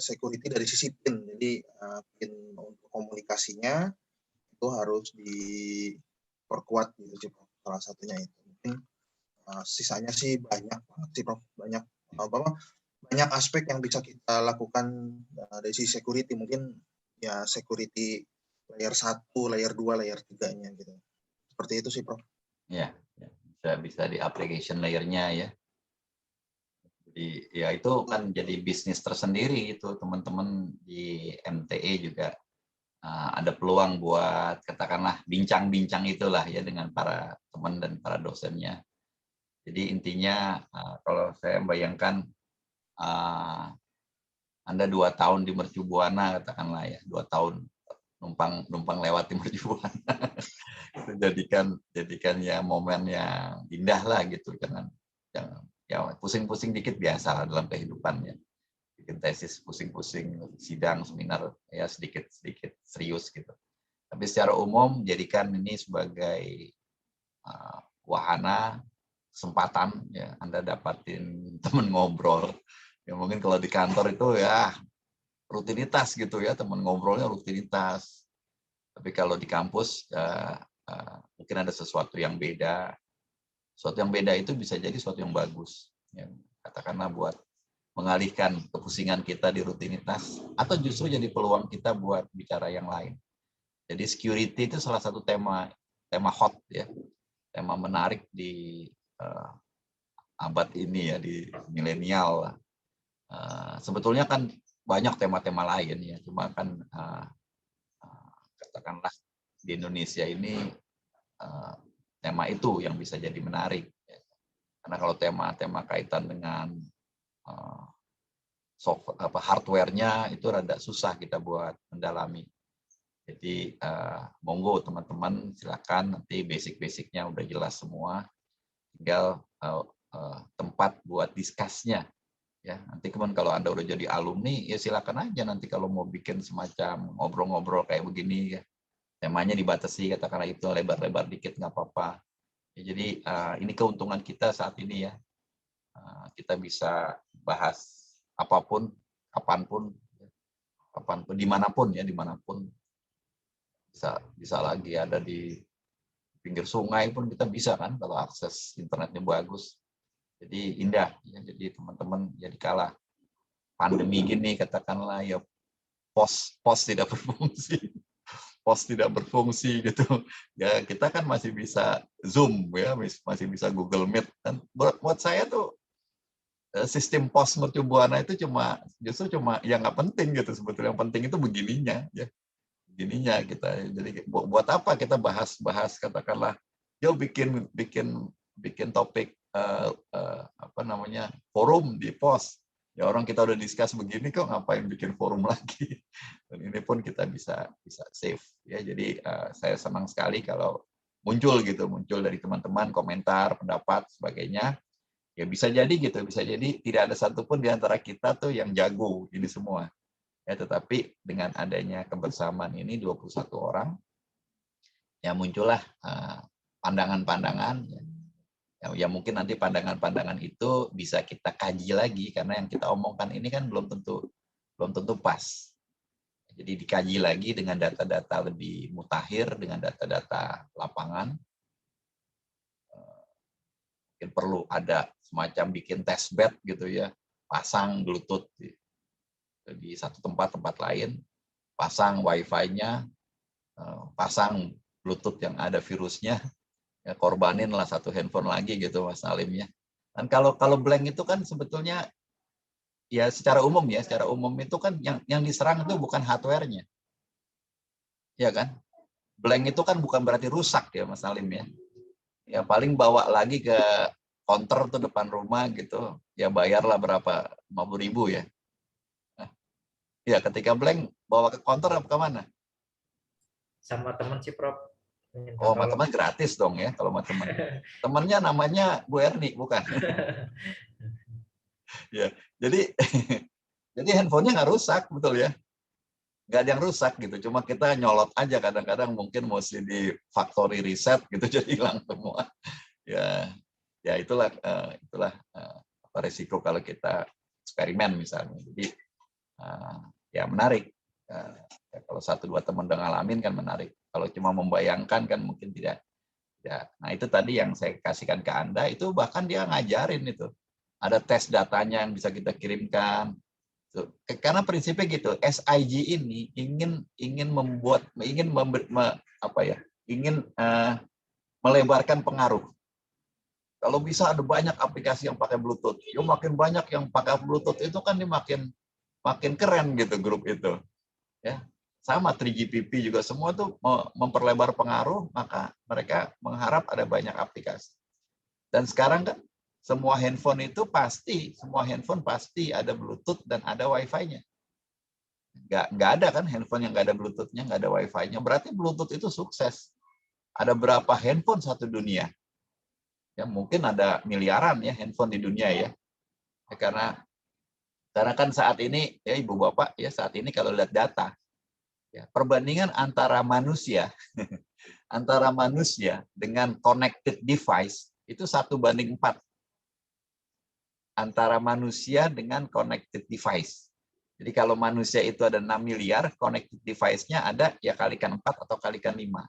Speaker 5: security dari sisi PIN. Jadi PIN untuk komunikasinya itu harus diperkuat gitu, Prof. Salah satunya itu. Mungkin sisanya sih banyak banget sih, Prof. Banyak aspek yang bisa kita lakukan dari sisi security. Mungkin ya security layer 1, layer 2, layer 3-nya gitu. Seperti itu sih, Prof.
Speaker 1: Ya, bisa di application layer-nya ya. Jadi ya itu kan jadi bisnis tersendiri itu, teman-teman di MTE juga ada peluang buat katakanlah bincang-bincang itulah ya dengan para teman dan para dosennya. Jadi intinya kalau saya bayangkan Anda 2 tahun di Mercu Buana katakanlah ya, 2 tahun numpang lewat di Mercu Buana. Itu jadikan ya momen yang indah lah gitu, jangan ya pusing-pusing dikit biasa dalam kehidupan ya. Bikin tesis pusing-pusing, sidang, seminar ya sedikit serius gitu. Tapi secara umum jadikan ini sebagai wahana, kesempatan ya Anda dapatin teman ngobrol. Ya mungkin kalau di kantor itu ya rutinitas gitu ya, teman ngobrolnya rutinitas. Tapi kalau di kampus mungkin ada sesuatu yang beda. Sesuatu yang beda itu bisa jadi sesuatu yang bagus. Ya, katakanlah buat mengalihkan kepusingan kita di rutinitas, atau justru jadi peluang kita buat bicara yang lain. Jadi security itu salah satu tema hot ya, tema menarik di abad ini ya, di milenial. Sebetulnya kan banyak tema-tema lain ya, cuma kan katakanlah di Indonesia ini tema itu yang bisa jadi menarik. Karena kalau tema-tema kaitan dengan hardware-nya itu rada susah kita buat mendalami. Jadi monggo teman-teman silakan, nanti basic-basicnya udah jelas semua, tinggal tempat buat discuss-nya. Ya, nanti kalau Anda udah jadi alumni, ya silakan aja nanti kalau mau bikin semacam ngobrol-ngobrol kayak begini, ya, temanya dibatasi, katakanlah itu lebar-lebar dikit nggak apa-apa. Ya, jadi ini keuntungan kita saat ini ya, kita bisa bahas apapun, kapanpun, dimanapun ya, dimanapun. Bisa lagi ada di pinggir sungai pun kita bisa kan, kalau akses internetnya bagus. Jadi indah ya. Jadi teman-teman, jadi kala pandemi gini katakanlah ya, pos tidak berfungsi gitu ya, kita kan masih bisa Zoom ya, masih bisa Google Meet. Dan buat saya tuh sistem pos mercubuana itu justru cuma yang nggak penting gitu sebetulnya. Yang penting itu begininya ya, begininya kita. Jadi buat apa kita bahas katakanlah yuk bikin topik forum di pos ya, orang kita udah discuss begini kok, ngapain bikin forum lagi. Dan ini pun kita bisa save ya. Jadi saya senang sekali kalau muncul dari teman-teman komentar, pendapat, sebagainya ya. Bisa jadi tidak ada satupun di antara kita tuh yang jago ini semua ya, tetapi dengan adanya kebersamaan ini 21 orang ya, muncullah pandangan-pandangan ya, mungkin nanti pandangan-pandangan itu bisa kita kaji lagi, karena yang kita omongkan ini kan belum tentu pas. Jadi dikaji lagi dengan data-data lebih mutakhir, dengan data-data lapangan. Mungkin perlu ada semacam bikin test bed gitu ya, pasang Bluetooth di satu tempat lain, pasang Wi-Fi-nya, pasang Bluetooth yang ada virusnya. Ya, korbanin lah satu handphone lagi gitu Mas Alim ya. Dan kalau blank itu kan sebetulnya ya secara umum itu kan yang diserang itu bukan hardware-nya. Ya kan? Blank itu kan bukan berarti rusak ya Mas Alim ya. Ya paling bawa lagi ke counter tuh depan rumah gitu. Ya bayarlah berapa, 50.000 ya. Nah, ya ketika blank bawa ke counter apa kemana?
Speaker 4: Sama teman sih Prof.
Speaker 1: Oh, sama teman gratis dong ya kalau sama teman. Temannya namanya Bu Erni, bukan? Ya, jadi handphonenya nggak rusak, betul ya? Nggak ada yang rusak gitu, cuma kita nyolot aja kadang-kadang, mungkin mesti di factory reset gitu, jadi hilang semua. Ya itulah resiko kalau kita eksperimen misalnya. Jadi ya menarik. Ya, kalau 1-2 teman udah ngalamin kan menarik. Kalau cuma membayangkan kan mungkin tidak. Ya, nah itu tadi yang saya kasihkan ke Anda, itu bahkan dia ngajarin itu. Ada tes datanya yang bisa kita kirimkan. Karena prinsipnya gitu, SIG ini ingin melebarkan pengaruh. Kalau bisa ada banyak aplikasi yang pakai Bluetooth, ya makin banyak yang pakai Bluetooth itu kan dia makin keren gitu grup itu. Ya. Sama 3GPP juga semua tuh memperlebar pengaruh, maka mereka mengharap ada banyak aplikasi. Dan sekarang kan semua handphone pasti ada Bluetooth dan ada Wi-Fi-nya. Nggak ada kan handphone yang nggak ada Bluetooth-nya, nggak ada Wi-Fi-nya. Berarti Bluetooth itu sukses. Ada berapa handphone satu dunia? Ya mungkin ada miliaran ya handphone di dunia ya. Karena kan saat ini ya Ibu Bapak ya, saat ini kalau lihat data ya, perbandingan antara manusia dengan connected device itu 1:4. Antara manusia dengan connected device. Jadi kalau manusia itu ada 6 miliar, connected device-nya ada ya kalikan 4 atau kalikan 5.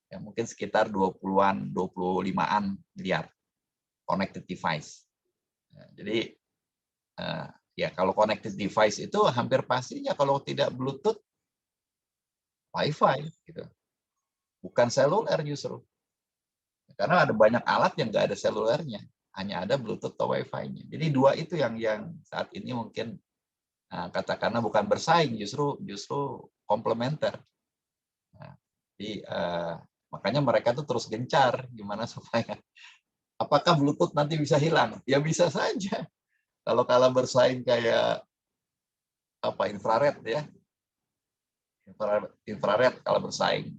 Speaker 1: Ya mungkin sekitar 20-an, 25-an miliar connected device. Ya, jadi ya kalau connected device itu hampir pastinya kalau tidak Bluetooth, Wi-Fi gitu. Bukan seluler justru. Karena ada banyak alat yang nggak ada selulernya, hanya ada Bluetooth atau Wi-Fi-nya. Jadi dua itu yang saat ini mungkin katakanlah bukan bersaing, justru komplementer. Nah, jadi makanya mereka tuh terus gencar gimana supaya apakah Bluetooth nanti bisa hilang? Ya bisa saja. Kalau bersaing kayak infrared ya, infrared kalau bersaing.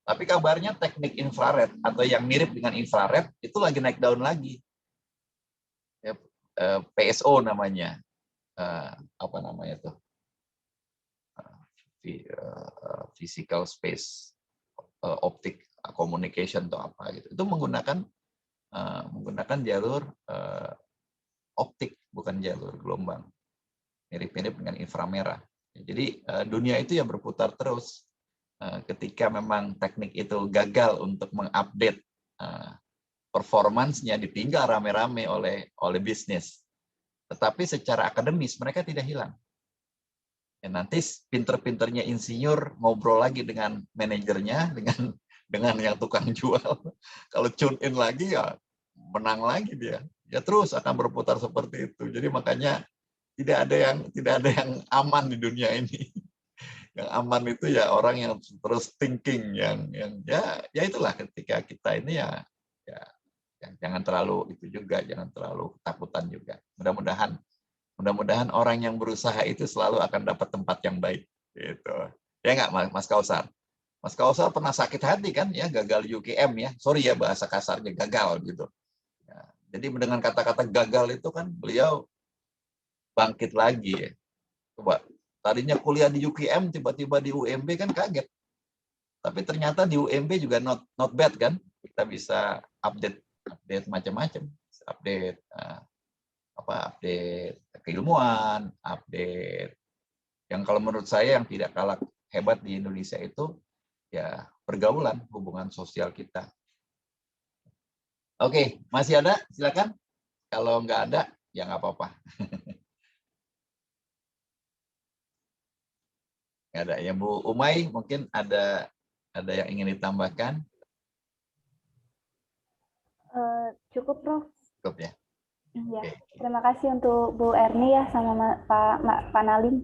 Speaker 1: Tapi kabarnya teknik infrared atau yang mirip dengan infrared itu lagi naik daun lagi. Ya, PSO namanya. Apa namanya tuh? Physical space optic communication atau apa gitu. Itu menggunakan jalur optik, bukan jalur gelombang. Mirip-mirip dengan inframerah. Jadi dunia itu ya berputar terus. Ketika memang teknik itu gagal untuk mengupdate performance-nya, ditinggal rame-rame oleh bisnis. Tetapi secara akademis mereka tidak hilang. Ya, nanti pinter-pinternya insinyur ngobrol lagi dengan manajernya, dengan yang tukang jual. Kalau tune in lagi ya menang lagi dia. Ya terus akan berputar seperti itu. Jadi makanya tidak ada yang aman di dunia ini. Yang aman itu ya orang yang terus thinking, yang ya itulah ketika kita ini ya jangan terlalu itu juga, jangan terlalu ketakutan juga. Mudah-mudahan orang yang berusaha itu selalu akan dapat tempat yang baik. Gitu. Ya nggak, Mas Kausar? Mas Kausar pernah sakit hati kan ya, gagal UKM ya. Sorry ya bahasa kasarnya, gagal gitu. Ya, jadi dengan kata-kata gagal itu kan beliau bangkit lagi ya. Coba, tadinya kuliah di UKM, tiba-tiba di UMB kan kaget. Tapi ternyata di UMB juga not bad kan. Kita bisa update macam-macam. Update keilmuan, update yang kalau menurut saya yang tidak kalah hebat di Indonesia itu ya pergaulan, hubungan sosial kita. Oke, masih ada? Silakan. Kalau nggak ada, ya nggak apa-apa. Nggak ada. Ya Bu Umay, mungkin ada yang ingin ditambahkan?
Speaker 9: Cukup, Prof.
Speaker 1: Cukup ya.
Speaker 9: Ya, terima kasih untuk Bu Erni ya sama Pak Nalim.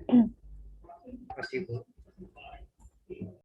Speaker 4: Terima kasih Bu.